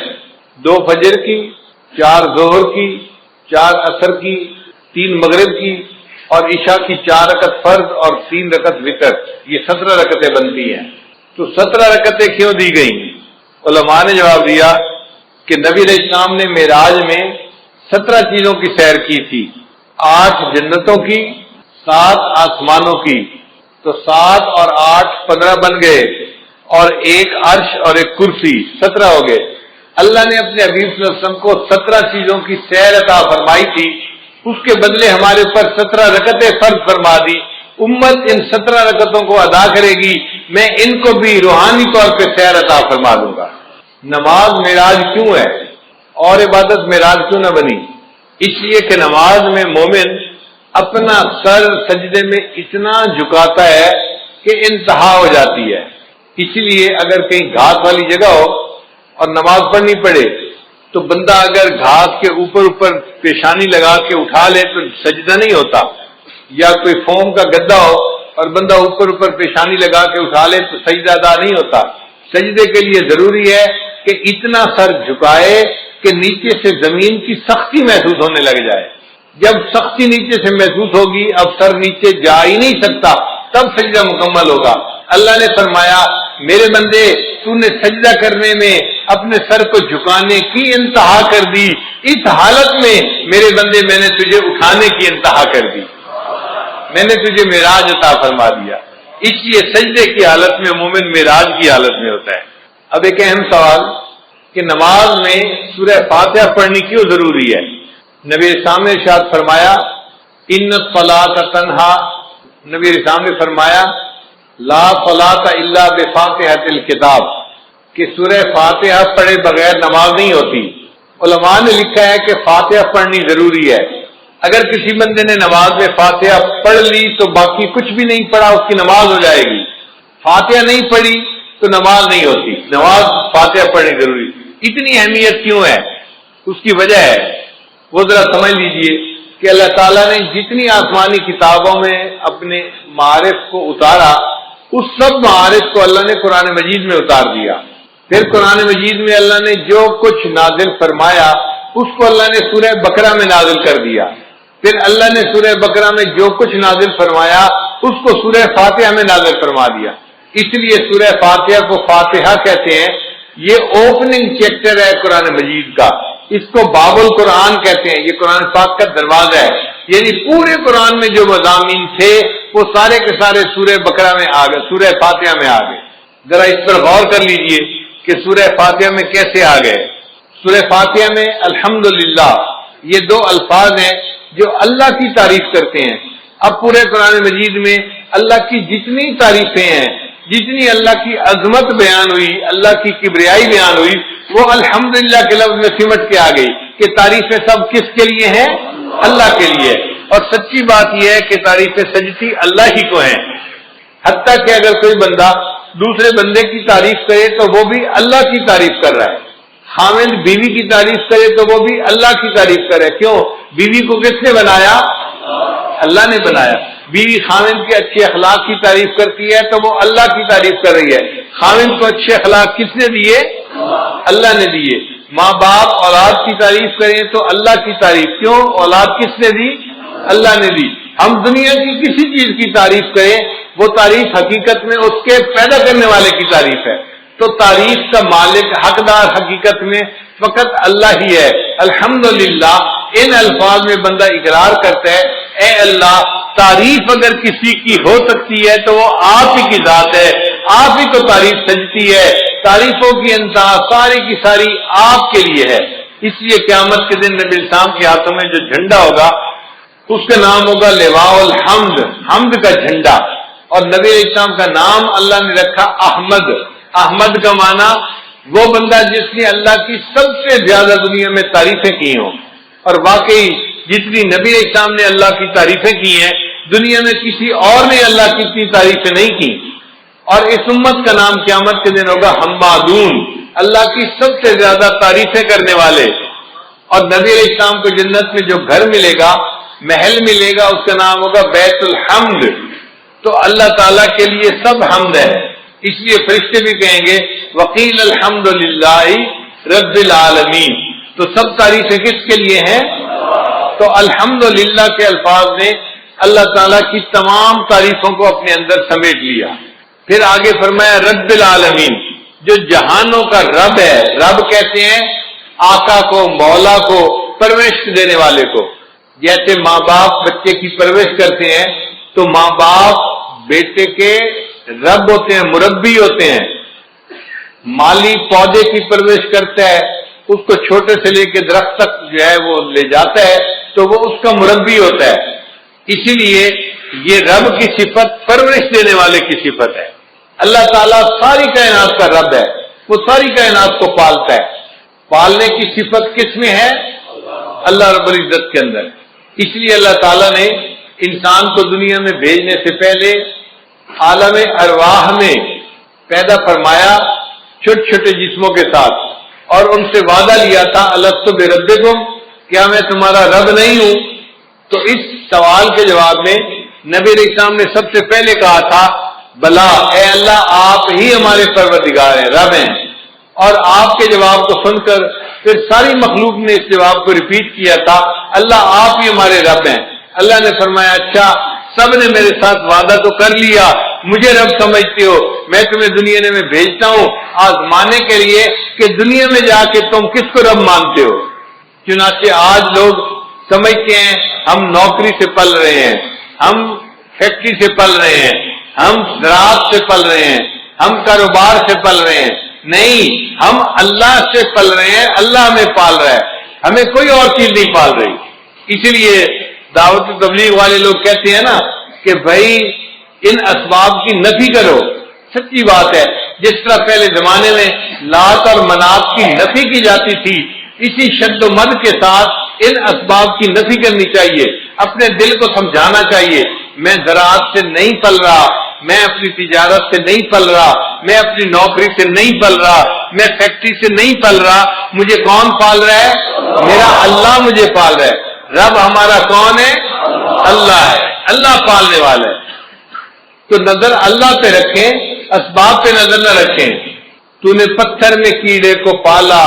2 فجر کی، 4 ظہر کی، 4 عصر کی، 3 مغرب کی اور عشاء کی 4 رکعت فرض اور 3 رکعت وتر، یہ 17 رکعتیں بنتی ہیں۔ تو 17 رکعتیں کیوں دی گئیں؟ علماء نے جواب دیا کہ نبی علیہ السلام نے معراج میں 17 چیزوں کی سیر کی تھی، 8 جنتوں کی، 7 آسمانوں کی، تو 7 اور 8 15 بن گئے، اور 1 عرش اور 1 کرسی، 17 ہو گئے۔ اللہ نے اپنے حبیب صلی اللہ علیہ وسلم کو 17 چیزوں کی سیر عطا فرمائی تھی، اس کے بدلے ہمارے اوپر 17 رکعتیں فرض فرما دی۔ امت ان 17 رکعتوں کو ادا کرے گی، میں ان کو بھی روحانی طور پہ سیر عطا فرما دوں گا۔ نماز معراج کیوں ہے اور عبادت معراج کیوں نہ بنی؟ اس لیے کہ نماز میں مومن اپنا سر سجدے میں اتنا جھکاتا ہے کہ انتہا ہو جاتی ہے۔ اس لیے اگر کہیں گھاس والی جگہ ہو اور نماز پڑھنی پڑے تو بندہ اگر گھاس کے اوپر پیشانی لگا کے اٹھا لے تو سجدہ نہیں ہوتا، یا کوئی فوم کا گدا ہو اور بندہ اوپر پیشانی لگا کے اٹھا لے تو سجدہ ادا نہیں ہوتا۔ سجدے کے لیے ضروری ہے کہ اتنا سر جھکائے کہ نیچے سے زمین کی سختی محسوس ہونے لگ جائے۔ جب سختی نیچے سے محسوس ہوگی، اب سر نیچے جا ہی نہیں سکتا، تب سجدہ مکمل ہوگا۔ اللہ نے فرمایا میرے بندے تو نے سجدہ کرنے میں اپنے سر کو جھکانے کی انتہا کر دی، اس حالت میں میرے بندے میں نے تجھے اٹھانے کی انتہا کر دی، میں نے تجھے معراج عطا فرما دیا۔ اس لیے سجدے کی حالت میں مومن معراج کی حالت میں ہوتا ہے۔ اب ایک اہم سوال کہ نماز میں سورہ فاتحہ پڑھنی کیوں ضروری ہے؟ نبی اسلام نے ارشاد فرمایا ان الصلاۃ تنہا، نبی اسلام نے فرمایا لا صلاۃ الا بفاتحۃ الکتاب، کہ سورہ فاتحہ پڑھے بغیر نماز نہیں ہوتی۔ علماء نے لکھا ہے کہ فاتحہ پڑھنی ضروری ہے۔ اگر کسی بندے نے نماز میں فاتحہ پڑھ لی تو باقی کچھ بھی نہیں پڑھا، اس کی نماز ہو جائے گی۔ فاتحہ نہیں پڑھی تو نماز نہیں ہوتی، نماز فاتحہ پڑھنی ضروری۔ اتنی اہمیت کیوں ہے؟ اس کی وجہ ہے، وہ ذرا سمجھ لیجئے کہ اللہ تعالیٰ نے جتنی آسمانی کتابوں میں اپنے معارف کو اتارا، اس سب معارف کو اللہ نے قرآن مجید میں اتار دیا۔ پھر قرآن مجید میں اللہ نے جو کچھ نازل فرمایا اس کو اللہ نے سورہ بقرہ میں نازل کر دیا۔ پھر اللہ نے سورہ بقرہ میں جو کچھ نازل فرمایا اس کو سورہ فاتحہ میں نازل فرما دیا۔ اس لیے سورہ فاتحہ کو فاتحہ کہتے ہیں، یہ اوپننگ چیپٹر ہے قرآن مجید کا، اس کو باب القرآن کہتے ہیں، یہ قرآن پاک کا دروازہ ہے۔ یعنی پورے قرآن میں جو مضامین تھے وہ سارے کے سارے سورہ بقرہ میں آ گئے، سورہ فاتحہ میں آ گئے۔ ذرا اس پر غور کر لیجئے کہ سورہ فاتحہ میں کیسے آ گئے۔ سورہ فاتحہ میں الحمدللہ یہ 2 الفاظ ہیں جو اللہ کی تعریف کرتے ہیں۔ اب پورے قرآن مجید میں اللہ کی جتنی تعریفیں ہیں، جتنی اللہ کی عظمت بیان ہوئی، اللہ کی کبریائی بیان ہوئی، وہ الحمدللہ کے لفظ میں سمٹ کے آ گئی کہ تعریفیں سب کس کے لیے ہیں؟ اللہ کے لیے۔ اور سچی بات یہ ہے کہ تعریفیں سجتی اللہ ہی کو ہیں، حتیٰ کہ اگر کوئی بندہ دوسرے بندے کی تعریف کرے تو وہ بھی اللہ کی تعریف کر رہا ہے۔ خاوند بیوی کی تعریف کرے تو وہ بھی اللہ کی تعریف کر رہا ہے۔ کیوں؟ بیوی کو کس نے بنایا؟ اللہ نے بنایا۔ بیوی خاوند کے اچھے اخلاق کی تعریف کرتی ہے تو وہ اللہ کی تعریف کر رہی ہے۔ خاوند کو اچھے اخلاق کس نے دیے؟ اللہ نے دیے۔ ماں باپ اولاد کی تعریف کریں تو اللہ کی تعریف، کیوں؟ اولاد کس نے دی؟ اللہ نے دی۔ ہم دنیا کی کسی چیز کی تعریف کریں، وہ تعریف حقیقت میں اس کے پیدا کرنے والے کی تعریف ہے۔ تو تعریف کا مالک، حقدار حقیقت میں فقط اللہ ہی ہے۔ الحمدللہ ان الفاظ میں بندہ اقرار کرتا ہے اے اللہ، تعریف اگر کسی کی ہو سکتی ہے تو وہ آپ ہی کی ذات ہے، آپ ہی کو تعریف سجتی ہے۔ تعریفوں کی انتہا ساری کی ساری آپ کے لیے ہے۔ اس لیے قیامت کے دن نبی اسلام کے ہاتھوں میں جو جھنڈا ہوگا اس کا نام ہوگا لواء الحمد، حمد کا جھنڈا۔ اور نبی اسلام کا نام اللہ نے رکھا احمد۔ احمد کا معنی وہ بندہ جس نے اللہ کی سب سے زیادہ دنیا میں تعریفیں کی ہوں۔ اور واقعی جتنی نبی اسلام نے اللہ کی تعریفیں کی ہیں، دنیا میں کسی اور نے اللہ کی اتنی تعریفیں نہیں کی. اور اس امت کا نام قیامت کے دن ہوگا حمادون، اللہ کی سب سے زیادہ تعریفیں کرنے والے. اور نبی علیہ السلام کو جنت میں جو گھر ملے گا، محل ملے گا، اس کا نام ہوگا بیت الحمد. تو اللہ تعالیٰ کے لیے سب حمد ہے. اس لیے فرشتے بھی کہیں گے وقیل الحمد للہ رب العالمین. تو سب تعریفیں کس کے لیے ہیں؟ تو الحمدللہ کے الفاظ نے اللہ تعالیٰ کی تمام تعریفوں کو اپنے اندر سمیٹ لیا. پھر آگے فرمایا رب العالمین، جو جہانوں کا رب ہے. رب کہتے ہیں آقا کو، مولا کو، پرورش دینے والے کو. جیسے ماں باپ بچے کی پرورش کرتے ہیں تو ماں باپ بیٹے کے رب ہوتے ہیں، مربی ہوتے ہیں. مالی پودے کی پرورش کرتا ہے، اس کو چھوٹے سے لے کے درخت تک جو ہے وہ لے جاتا ہے تو وہ اس کا مربی ہوتا ہے. اسی لیے یہ رب کی صفت پرورش دینے والے کی صفت ہے. اللہ تعالیٰ ساری کائنات کا رب ہے، وہ ساری کائنات کو پالتا ہے. پالنے کی صفت کس میں ہے؟ اللہ رب العزت کے اندر. اس لیے اللہ تعالیٰ نے انسان کو دنیا میں بھیجنے سے پہلے عالم ارواح میں پیدا فرمایا چھوٹے چھوٹے جسموں کے ساتھ، اور ان سے وعدہ لیا تھا الست بربکم، کیا میں تمہارا رب نہیں ہوں؟ تو اس سوال کے جواب میں نبی علیہ السلام نے سب سے پہلے کہا تھا بلا، اے اللہ آپ ہی ہمارے پروردگار ہیں، رب ہیں. اور آپ کے جواب کو سن کر پھر ساری مخلوق نے اس جواب کو ریپیٹ کیا تھا اللہ آپ ہی ہمارے رب ہیں. اللہ نے فرمایا اچھا سب نے میرے ساتھ وعدہ تو کر لیا، مجھے رب سمجھتے ہو، میں تمہیں دنیا میں بھیجتا ہوں آزمانے کے لیے کہ دنیا میں جا کے تم کس کو رب مانتے ہو. چنانچہ آج لوگ سمجھتے ہیں ہم نوکری سے پل رہے ہیں، ہم فیکٹری سے پل رہے ہیں، ہم زراعت سے پل رہے ہیں، ہم کاروبار سے پل رہے ہیں. نہیں، ہم اللہ سے پل رہے ہیں، اللہ ہمیں پال رہا ہے، ہمیں کوئی اور چیز نہیں پال رہی. اسی لیے دعوت و تبلیغ والے لوگ کہتے ہیں نا کہ بھائی ان اسباب کی نفی کرو. سچی بات ہے، جس طرح پہلے زمانے میں لات اور منات کی نفی کی جاتی تھی، اسی شد و مد کے ساتھ ان اسباب کی نفی کرنی چاہیے. اپنے دل کو سمجھانا چاہیے میں زراعت سے نہیں پل رہا، میں اپنی تجارت سے نہیں پل رہا، میں اپنی نوکری سے نہیں پل رہا، میں فیکٹری سے نہیں پل رہا. مجھے کون پال رہا ہے؟ میرا اللہ مجھے پال رہا ہے. رب ہمارا کون ہے؟ اللہ ہے، اللہ پالنے والا ہے. تو نظر اللہ پہ رکھیں، اسباب پہ نظر نہ رکھیں. تو نے پتھر میں کیڑے کو پالا،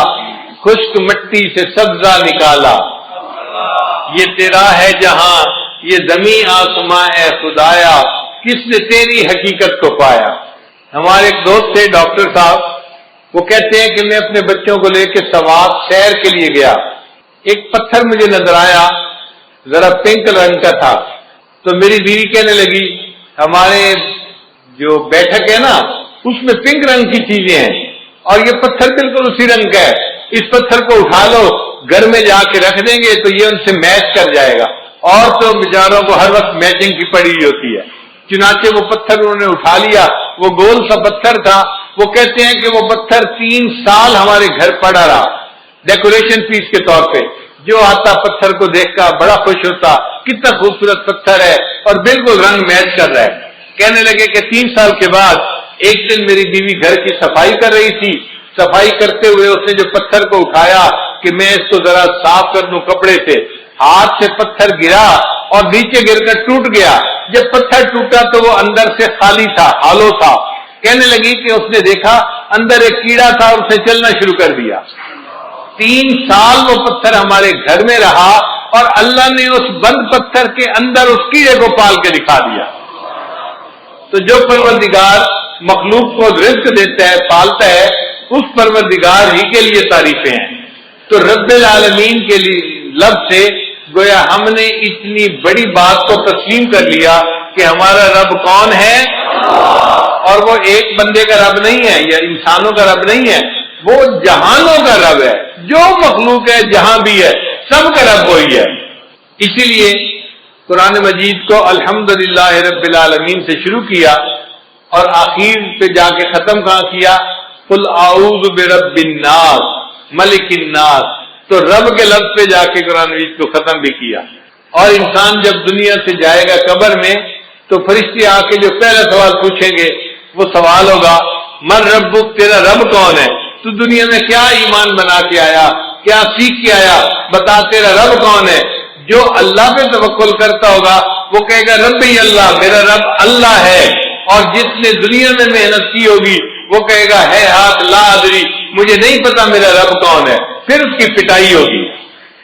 خشک مٹی سے سبزہ نکالا. یہ تیرا ہے جہاں، یہ زمین آسماں ہے خدایا، کس نے تیری حقیقت کو پایا. ہمارے ایک دوست تھے ڈاکٹر صاحب، وہ کہتے ہیں کہ میں اپنے بچوں کو لے کے سوات سیر کے لیے گیا. ایک پتھر مجھے نظر آیا، ذرا پنک رنگ کا تھا. تو میری بیوی کہنے لگی ہمارے جو بیٹھک ہے نا اس میں پنک رنگ کی چیزیں ہیں اور یہ پتھر بالکل اسی رنگ کا ہے، اس پتھر کو اٹھا لو گھر میں جا کے رکھ دیں گے تو یہ ان سے میچ کر جائے گا. اور تو بیچاروں کو ہر وقت میچنگ کی پڑی ہوئی ہوتی ہے. چنانچہ وہ پتھر انہوں نے اٹھا لیا، وہ گول سا پتھر تھا. وہ کہتے ہیں کہ وہ پتھر 3 سال ہمارے گھر پڑا رہا ڈیکوریشن پیس کے طور پہ. جو آتا پتھر کو دیکھ کر بڑا خوش ہوتا، کتنا خوبصورت پتھر ہے اور بالکل رنگ میچ کر رہا ہے. کہنے لگے کہ 3 سال کے بعد ایک دن میری بیوی گھر کی صفائی کر رہی تھی. صفائی کرتے ہوئے اس نے جو پتھر کو اٹھایا کہ میں اس کو ذرا صاف کر دوں کپڑے سے، ہاتھ سے پتھر گرا اور نیچے گر کر ٹوٹ گیا. جب پتھر ٹوٹا تو وہ اندر سے خالی تھا، ہالو تھا. کہنے لگی کہ اس نے دیکھا اندر ایک کیڑا تھا اور اسے چلنا شروع کر دیا. 3 سال وہ پتھر ہمارے گھر میں رہا اور اللہ نے اس بند پتھر کے اندر اس کیڑے کو پال کے دکھا دیا. تو جو پروردگار مخلوق کو رزق دیتا ہے، پالتا ہے، اس پروردگار ہی کے لیے تعریفیں ہیں. تو رب العالمین کے لیے لفظ سے گویا ہم نے اتنی بڑی بات کو تسلیم کر لیا کہ ہمارا رب کون ہے، اور وہ ایک بندے کا رب نہیں ہے یا انسانوں کا رب نہیں ہے، وہ جہانوں کا رب ہے. جو مخلوق ہے جہاں بھی ہے سب کا رب وہی ہے. اسی لیے قرآن مجید کو الحمدللہ رب العالمین سے شروع کیا اور آخر پہ جا کے ختم کہاں کیا؟ قل اعوذ برب الناس ملک الناس. تو رب کے لفظ پہ جا کے قرآن مجید کو ختم بھی کیا. اور انسان جب دنیا سے جائے گا قبر میں تو فرشتے آ کے جو پہلا سوال پوچھیں گے وہ سوال ہوگا من ربک، تیرا رب کون ہے؟ تو دنیا میں کیا ایمان بنا کے آیا، کیا سیکھ کے آیا، بتا تیرا رب کون ہے؟ جو اللہ پہ توکل کرتا ہوگا وہ کہے گا ربی اللہ، میرا رب اللہ ہے. اور جس نے دنیا میں محنت کی ہوگی وہ کہے گا ہے ہاتھ لا ادری، مجھے نہیں پتا میرا رب کون ہے. پھر اس کی پٹائی ہوگی.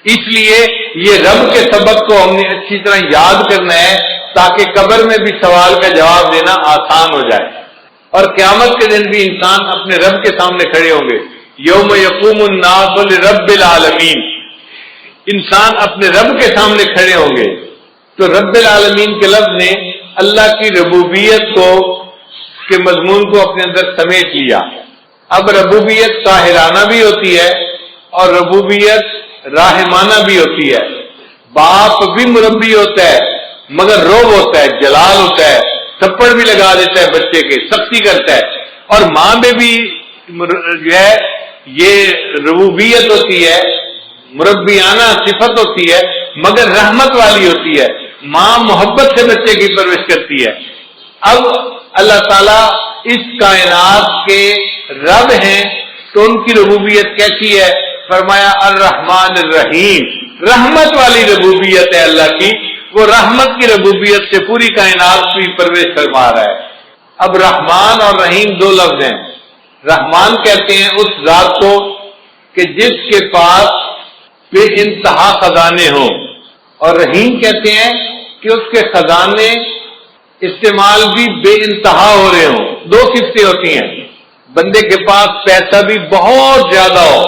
اس لیے یہ رب کے سبق کو ہم نے اچھی طرح یاد کرنا ہے تاکہ قبر میں بھی سوال کا جواب دینا آسان ہو جائے. اور قیامت کے دن بھی انسان اپنے رب کے سامنے کھڑے ہوں گے. یوم یقوم الناس لرب العالمین، انسان اپنے رب کے سامنے کھڑے ہوں گے. تو رب العالمین کے لفظ نے اللہ کی ربوبیت کو کے مضمون کو اپنے اندر سمیٹ لیا. اب ربوبیت قاہرانہ بھی ہوتی ہے اور ربوبیت راحمانہ بھی ہوتی ہے. باپ بھی مربی ہوتا ہے مگر روب ہوتا ہے، جلال ہوتا ہے، تھپڑ بھی لگا دیتا ہے بچے کے، سختی کرتا ہے. اور ماں میں بھی جو ہے یہ ربوبیت ہوتی ہے، مربیانہ صفت ہوتی ہے مگر رحمت والی ہوتی ہے. ماں محبت سے بچے کی پرورش کرتی ہے. اب اللہ تعالیٰ اس کائنات کے رب ہیں تو ان کی ربوبیت کیسی ہے؟ فرمایا الرحمن الرحیم، رحمت والی ربوبیت ہے اللہ کی. وہ رحمت کی ربوبیت سے پوری کائنات کی پرورش فرما رہا ہے. اب رحمان اور رحیم دو لفظ ہیں. رحمان کہتے ہیں اس ذات کو کہ جس کے پاس بے انتہا خزانے ہوں، اور رحیم کہتے ہیں کہ اس کے خزانے استعمال بھی بے انتہا ہو رہے ہوں. دو صفتیں ہوتی ہیں، بندے کے پاس پیسہ بھی بہت زیادہ ہو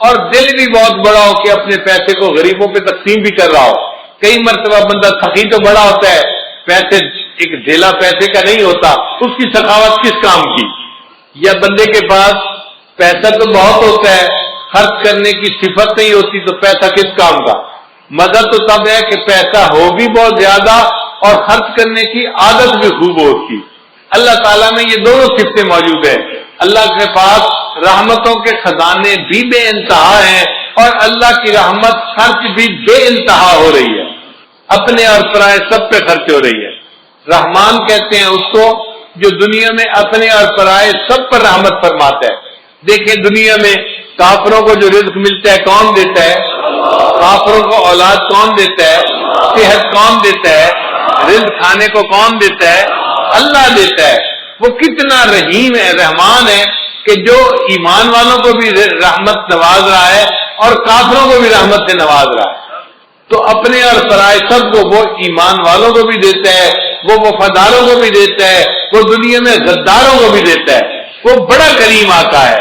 اور دل بھی بہت بڑا ہو کہ اپنے پیسے کو غریبوں پہ تقسیم بھی کر رہا ہو. کئی مرتبہ بندہ سخی تو بڑا ہوتا ہے، پیسے ایک ڈھیلا پیسے کا نہیں ہوتا، اس کی سخاوت کس کام کی؟ یا بندے کے پاس پیسہ تو بہت ہوتا ہے، خرچ کرنے کی صفت نہیں ہوتی تو پیسہ کس کام کا؟ مزہ تو تب ہے کہ پیسہ ہو بھی بہت زیادہ اور خرچ کرنے کی عادت بھی خوب ہو اس کی. اللہ تعالیٰ میں یہ دونوں صفتیں موجود ہیں. اللہ کے پاس رحمتوں کے خزانے بھی بے انتہا ہیں اور اللہ کی رحمت خرچ بھی بے انتہا ہو رہی ہے، اپنے اور پرائے سب پہ خرچ ہو رہی ہے. رحمان کہتے ہیں اس کو جو دنیا میں اپنے اور پرائے سب پر رحمت فرماتا ہے. دیکھیں دنیا میں کافروں کو جو رزق ملتا ہے کون دیتا ہے؟ کافروں کو اولاد کون دیتا ہے؟ صحت کون دیتا ہے؟ رزق کھانے کو کون دیتا ہے؟ اللہ دیتا ہے. وہ کتنا رحیم ہے، رحمان ہے کہ جو ایمان والوں کو بھی رحمت نواز رہا ہے اور کافروں کو بھی رحمت سے نواز رہا ہے. تو اپنے اور پرائے سب کو وہ ایمان والوں کو بھی دیتا ہے، وہ وفاداروں کو بھی دیتا ہے، وہ دنیا میں غداروں کو بھی دیتا ہے. وہ بڑا کریم آقا ہے.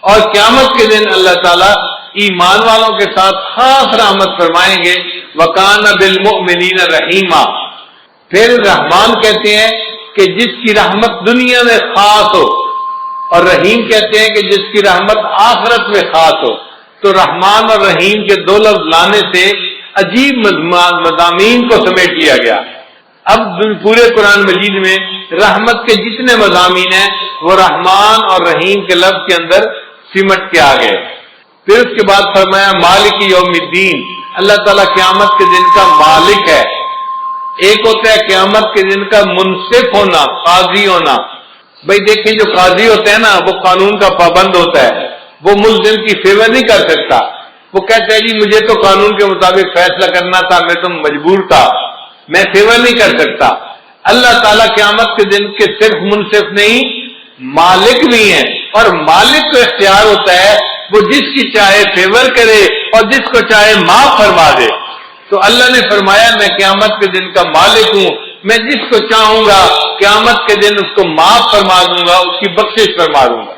اور قیامت کے دن اللہ تعالیٰ ایمان والوں کے ساتھ خاص رحمت فرمائیں گے. وَكَانَ بِالْمُؤْمِنِينَ رَحِيمًا. پھر رحمان کہتے ہیں کہ جس کی رحمت دنیا میں خاص ہو، اور رحیم کہتے ہیں کہ جس کی رحمت آخرت میں خاص ہو. تو رحمان اور رحیم کے دو لفظ لانے سے عجیب مضامین کو سمیٹ لیا گیا. اب پورے قرآن مجید میں رحمت کے جتنے مضامین ہیں وہ رحمان اور رحیم کے لفظ کے اندر سمٹ کے آ گئے. پھر اس کے بعد فرمایا مالک یوم الدین. اللہ تعالیٰ قیامت کے دن کا مالک ہے. ایک ہوتا ہے قیامت کے دن کا منصف ہونا، قاضی ہونا. بھائی دیکھیں جو قاضی ہوتا ہے نا وہ قانون کا پابند ہوتا ہے، وہ ملزم کی فیور نہیں کر سکتا. وہ کہتا ہے جی مجھے تو قانون کے مطابق فیصلہ کرنا تھا، میں تو مجبور تھا، میں فیور نہیں کر سکتا. اللہ تعالیٰ قیامت کے دن کے صرف منصف نہیں مالک بھی ہیں، اور مالک کو اختیار ہوتا ہے وہ جس کی چاہے فیور کرے اور جس کو چاہے معاف فرما دے. تو اللہ نے فرمایا میں قیامت کے دن کا مالک ہوں، میں جس کو چاہوں گا قیامت کے دن اس کو معاف فرما دوں گا، اس کی بخشش فرما دوں گا.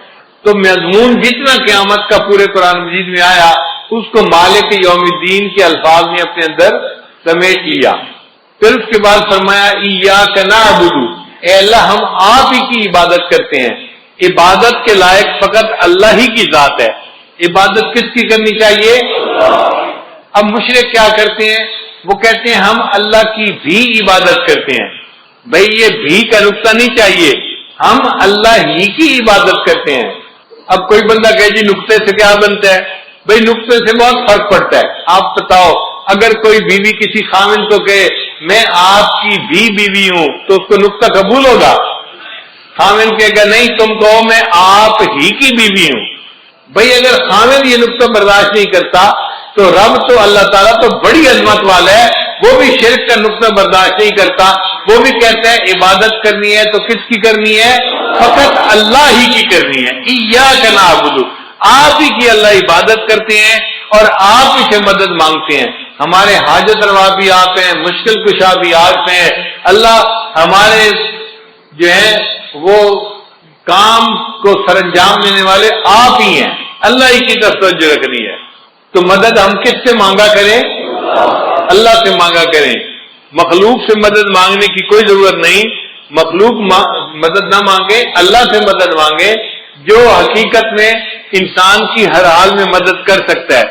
تو مضمون جتنا قیامت کا پورے قرآن مجید میں آیا اس کو مالک یوم الدین کے الفاظ میں اپنے اندر سمیٹ لیا. پھر اس کے بعد فرمایا ایاک نعبد، اے اللہ ہم آپ ہی کی عبادت کرتے ہیں. عبادت کے لائق فقط اللہ ہی کی ذات ہے. عبادت کس کی کرنی چاہیے؟ اب مشرک کیا کرتے ہیں؟ وہ کہتے ہیں ہم اللہ کی بھی عبادت کرتے ہیں. بھئی یہ بھی کا نقطہ نہیں چاہیے، ہم اللہ ہی کی عبادت کرتے ہیں. اب کوئی بندہ کہے جی نقطے سے کیا بنتا ہے؟ بھئی نقطے سے بہت فرق پڑتا ہے. آپ بتاؤ اگر کوئی بیوی کسی خاوند کو کہے میں آپ کی بھی بیوی ہوں تو اس کو نقطہ قبول ہوگا؟ خاوند کہے گا نہیں تم کہو میں آپ ہی کی بیوی ہوں. بھئی اگر خاوند یہ نقطہ برداشت نہیں کرتا تو رب تو اللہ تعالیٰ تو بڑی عظمت والا ہے، وہ بھی شرک کا نقطہ برداشت نہیں کرتا. وہ بھی کہتا ہے عبادت کرنی ہے تو کس کی کرنی ہے؟ فقط اللہ ہی کی کرنی ہے. ایاک نعبد، آپ ہی کی اللہ عبادت کرتے ہیں اور آپ ہی سے مدد مانگتے ہیں. ہمارے حاجت روا بھی آپ ہیں، مشکل کشا بھی آپ ہیں. اللہ ہمارے جو ہے وہ کام کو سر انجام دینے والے آپ ہی ہیں. اللہ ہی کی طرف توجہ رکھنی ہے. تو مدد ہم کس سے مانگا کریں؟ اللہ سے مانگا کریں. مخلوق سے مدد مانگنے کی کوئی ضرورت نہیں. مخلوق مدد نہ مانگے، اللہ سے مدد مانگے جو حقیقت میں انسان کی ہر حال میں مدد کر سکتا ہے.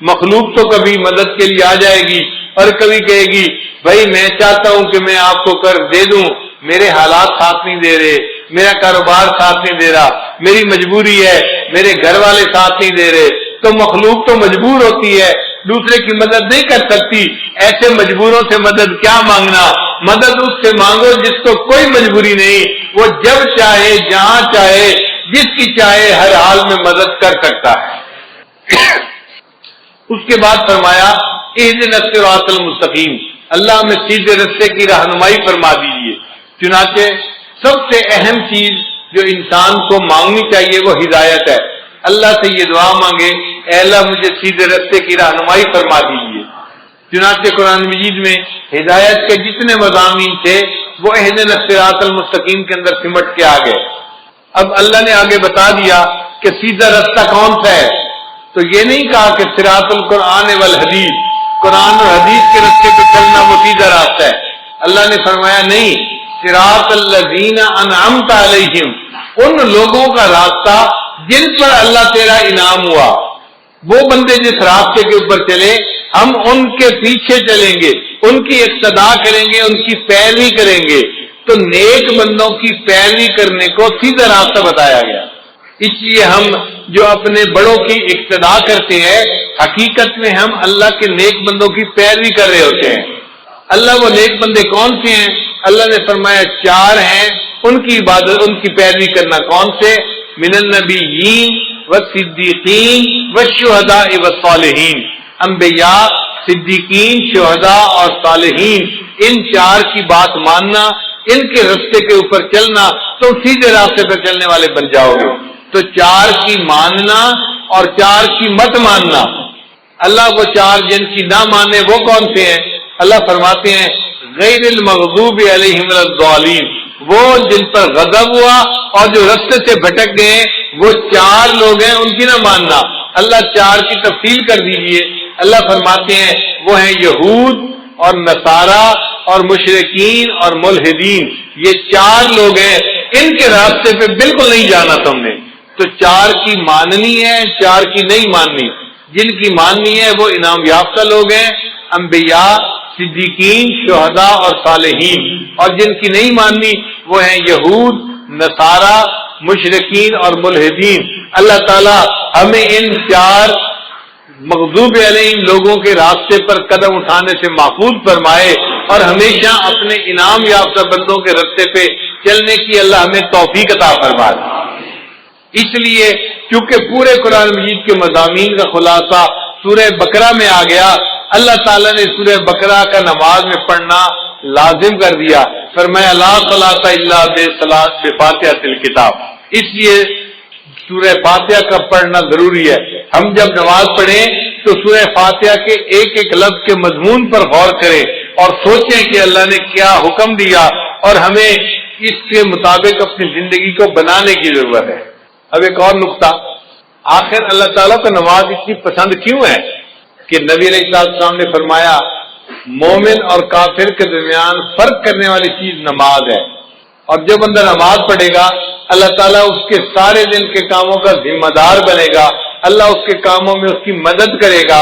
مخلوق تو کبھی مدد کے لیے آ جائے گی اور کبھی کہے گی بھائی میں چاہتا ہوں کہ میں آپ کو قرض دے دوں، میرے حالات ساتھ نہیں دے رہے، میرا کاروبار ساتھ نہیں دے رہا، میری مجبوری ہے، میرے گھر والے ساتھ نہیں دے رہے. تو مخلوق تو مجبور ہوتی ہے، دوسرے کی مدد نہیں کر سکتی. ایسے مجبوروں سے مدد کیا مانگنا؟ مدد اس سے مانگو جس کو کوئی مجبوری نہیں، وہ جب چاہے جہاں چاہے جس کی چاہے ہر حال میں مدد کر سکتا ہے. اس کے بعد فرمایا اہدنا الصراط المستقیم، اللہ ہمیں سیدھے راستے کی رہنمائی فرما دیجیے. چنانچہ سب سے اہم چیز جو انسان کو مانگنی چاہیے وہ ہدایت ہے. اللہ سے یہ دعا مانگے اے اللہ مجھے سیدھے راستے کی رہنمائی فرما دیجیے. چنانچہ قرآن مجید میں ہدایت کے جتنے مضامین تھے وہ اہدنا الصراط المستقیم کے اندر سمٹ کے آ گئے. اب اللہ نے آگے بتا دیا کہ سیدھا راستہ کون سا ہے. تو یہ نہیں کہا کہ صراط القرآن والحدیث، قرآن اور حدیث کے راستے پہ چلنا وہ سیدھا راستہ ہے. اللہ نے فرمایا نہیں، صراط الذین انعمت علیہم، ان لوگوں کا راستہ جن پر اللہ تیرا انعام ہوا. وہ بندے جس راستے کے اوپر چلے ہم ان کے پیچھے چلیں گے، ان کی اقتدا کریں گے، ان کی پیروی کریں گے. تو نیک بندوں کی پیروی کرنے کو سیدھا راستہ بتایا گیا. اس لیے ہم جو اپنے بڑوں کی اقتدا کرتے ہیں حقیقت میں ہم اللہ کے نیک بندوں کی پیروی کر رہے ہوتے ہیں. اللہ وہ نیک بندے کون سے ہیں؟ اللہ نے فرمایا 4 ہیں، ان کی عبادت ان کی پیروی کرنا. کون سے؟ من النبیین والصدیقین والشہداء والصالحین. انبیاء، صدیقین، شہداء اور صالحین، ان 4 کی بات ماننا، ان کے راستے کے اوپر چلنا تو سیدھے راستے پر چلنے والے بن جاؤ گے. تو 4 کی ماننا اور 4 کی مت ماننا. اللہ وہ 4 جن کی نہ مانے وہ کون سے ہیں؟ اللہ فرماتے ہیں غیر المغضوب علیہم ولا الضالین، وہ جن پر غضب ہوا اور جو راستے سے بھٹک گئے وہ 4 لوگ ہیں، ان کی نہ ماننا. اللہ 4 کی تفصیل کر دیجئے. اللہ فرماتے ہیں وہ ہیں یہود اور نصارہ اور مشرکین اور ملحدین. یہ 4 لوگ ہیں، ان کے راستے پہ بالکل نہیں جانا تم نے. تو 4 کی ماننی ہے، 4 کی نہیں ماننی. جن کی ماننی ہے وہ انعام یافتہ لوگ ہیں، انبیاء، صدیقین، شہداء اور صالحین. اور جن کی نہیں ماننی وہ ہیں یہود، نصارہ، مشرکین اور ملحدین. اللہ تعالیٰ ہمیں ان 4 مغضوب علیہم لوگوں کے راستے پر قدم اٹھانے سے محفوظ فرمائے اور ہمیشہ اپنے انعام یافتہ بندوں کے راستے پہ چلنے کی اللہ ہمیں توفیق عطا فرمائے. اس لیے کیونکہ پورے قرآن مجید کے مضامین کا خلاصہ سورہ بقرہ میں آ گیا، اللہ تعالیٰ نے سورہ بقرہ کا نماز میں پڑھنا لازم کر دیا. فرمایا لا صلاۃ الا بفاتحۃ الکتاب. اس لیے سورہ فاتحہ کا پڑھنا ضروری ہے. ہم جب نماز پڑھیں تو سورہ فاتحہ کے ایک ایک لفظ کے مضمون پر غور کریں اور سوچیں کہ اللہ نے کیا حکم دیا اور ہمیں اس کے مطابق اپنی زندگی کو بنانے کی ضرورت ہے. اب ایک اور نقطہ، آخر اللہ تعالیٰ کو نماز اتنی پسند کیوں ہے کہ نبی علیہ السلام نے فرمایا مومن اور کافر کے درمیان فرق کرنے والی چیز نماز ہے. اور جو بندہ نماز پڑھے گا اللہ تعالیٰ اس کے سارے دن کے کاموں کا ذمہ دار بنے گا. اللہ اس کے کاموں میں اس کی مدد کرے گا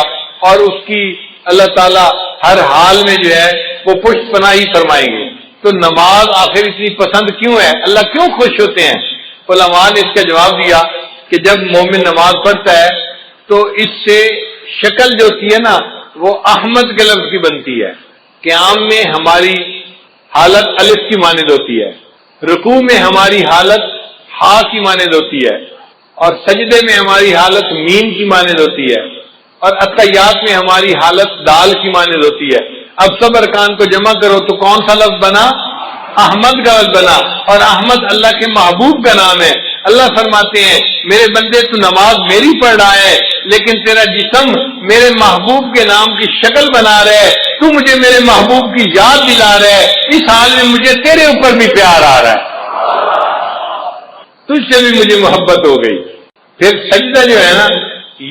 اور اس کی اللہ تعالیٰ ہر حال میں جو ہے وہ پشت پناہی فرمائیں گے. تو نماز آخر اتنی پسند کیوں ہے؟ اللہ کیوں خوش ہوتے ہیں؟ علماء نے اس کا جواب دیا کہ جب مومن نماز پڑھتا ہے تو اس سے شکل جو ہوتی ہے نا وہ احمد کے لفظ کی بنتی ہے. قیام میں ہماری حالت الف کی مانند ہوتی ہے، رکوع میں ہماری حالت ہا کی مانند ہوتی ہے، اور سجدے میں ہماری حالت میم کی مانند ہوتی ہے، اور اتحیات میں ہماری حالت دال کی مانند ہوتی ہے. اب سب ارکان کو جمع کرو تو کون سا لفظ بنا؟ احمد کا لفظ بنا. اور احمد اللہ کے محبوب کا نام ہے. اللہ فرماتے ہیں میرے بندے تو نماز میری پڑھ رہا ہے لیکن تیرا جسم میرے محبوب کے نام کی شکل بنا رہا ہے، تو مجھے میرے محبوب کی یاد دلا رہا ہے، اس حال میں مجھے تیرے اوپر بھی پیار آ رہا ہے، تجھ سے بھی مجھے محبت ہو گئی. پھر سجدہ جو ہے نا،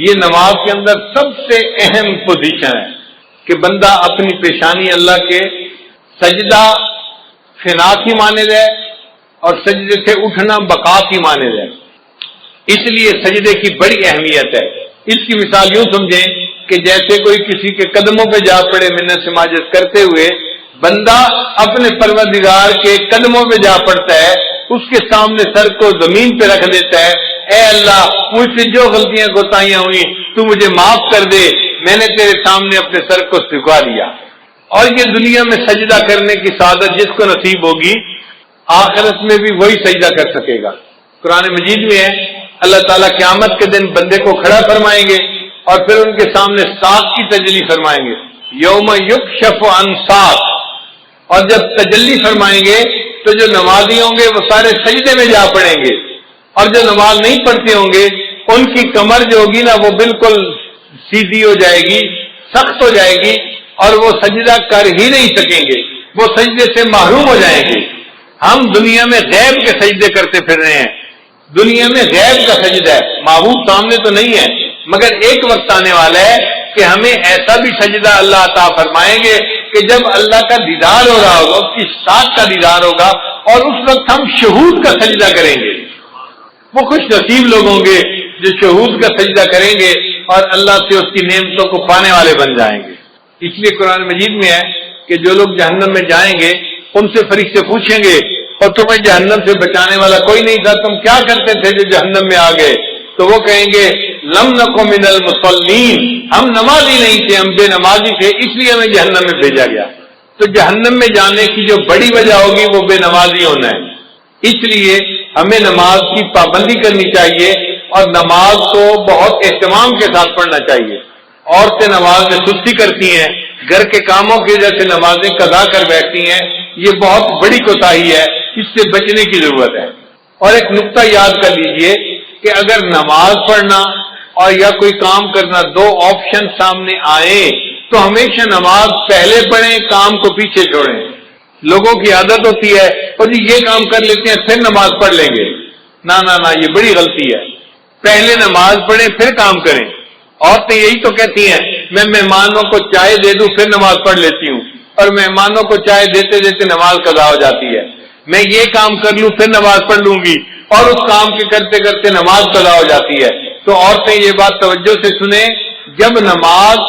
یہ نماز کے اندر سب سے اہم پوزیشن ہے کہ بندہ اپنی پیشانی اللہ کے سجدہ فنا کی مانند ہے اور سجدے سے اٹھنا بقا کی مانند ہے. اس لیے سجدے کی بڑی اہمیت ہے. اس کی مثال یوں سمجھیں کہ جیسے کوئی کسی کے قدموں پہ جا پڑے منت سماجت کرتے ہوئے، بندہ اپنے پروردگار کے قدموں پہ جا پڑتا ہے، اس کے سامنے سر کو زمین پہ رکھ دیتا ہے، اے اللہ مجھ سے جو غلطیاں کوتاہیاں ہوئی تو مجھے معاف کر دے، میں نے تیرے سامنے اپنے سر کو جھکا دیا. اور یہ دنیا میں سجدہ کرنے کی سعادت جس کو نصیب ہوگی، آخرت میں بھی وہی سجدہ کر سکے گا. قرآن مجید میں ہے اللہ تعالیٰ قیامت کے دن بندے کو کھڑا فرمائیں گے اور پھر ان کے سامنے ساق کی تجلی فرمائیں گے، یوم یکشف عن ساق. اور جب تجلی فرمائیں گے تو جو نمازی ہوں گے وہ سارے سجدے میں جا پڑیں گے، اور جو نماز نہیں پڑھتے ہوں گے ان کی کمر جو ہوگی نا وہ بالکل سیدھی ہو جائے گی، سخت ہو جائے گی، اور وہ سجدہ کر ہی نہیں سکیں گے، وہ سجدے سے محروم ہو جائیں گے. ہم دنیا میں غیب کے سجدے کرتے پھر رہے ہیں، دنیا میں غیب کا سجدہ ہے، معبود سامنے تو نہیں ہے، مگر ایک وقت آنے والا ہے کہ ہمیں ایسا بھی سجدہ اللہ عطا فرمائیں گے کہ جب اللہ کا دیدار ہو رہا ہوگا، اس کی ساتھ کا دیدار ہوگا، اور اس وقت ہم شہود کا سجدہ کریں گے. وہ خوش نصیب لوگ ہوں گے جو شہود کا سجدہ کریں گے اور اللہ سے اس کی نعمتوں کو پانے والے بن جائیں گے. اس لیے قرآن مجید میں ہے کہ جو لوگ جہنم میں جائیں گے ان سے فرشتے پوچھیں گے اور تمہیں جہنم سے بچانے والا کوئی نہیں تھا، تم کیا کرتے تھے جو جہنم میں آ گئے؟ تو وہ کہیں گے لم نکو من المصلین، ہم نمازی نہیں تھے، ہم بے نمازی تھے، اس لیے ہمیں جہنم میں بھیجا گیا. تو جہنم میں جانے کی جو بڑی وجہ ہوگی وہ بے نمازی ہونا ہے. اس لیے ہمیں نماز کی پابندی کرنی چاہیے اور نماز کو بہت اہتمام کے ساتھ پڑھنا چاہیے. عورتیں نماز میں سستی کرتی ہیں، گھر کے کاموں کی وجہ سے نمازیں قضا کر بیٹھتی ہیں، یہ بہت بڑی کوتاہی ہے، اس سے بچنے کی ضرورت ہے. اور ایک نقطہ یاد کر لیجئے کہ اگر نماز پڑھنا اور یا کوئی کام کرنا دو آپشن سامنے آئیں تو ہمیشہ نماز پہلے پڑھیں، کام کو پیچھے چھوڑیں. لوگوں کی عادت ہوتی ہے اور جی یہ کام کر لیتے ہیں پھر نماز پڑھ لیں گے. نہ یہ بڑی غلطی ہے. پہلے نماز پڑھیں پھر کام کریں. عورتیں یہی تو کہتی ہیں میں مہمانوں کو چائے دے دوں پھر نماز پڑھ لیتی ہوں، اور مہمانوں کو چائے دیتے دیتے نماز قضا ہو جاتی ہے. میں یہ کام کر لوں پھر نماز پڑھ لوں گی، اور اس کام کے کرتے کرتے نماز قضا ہو جاتی ہے. تو عورتیں یہ بات توجہ سے سنیں، جب نماز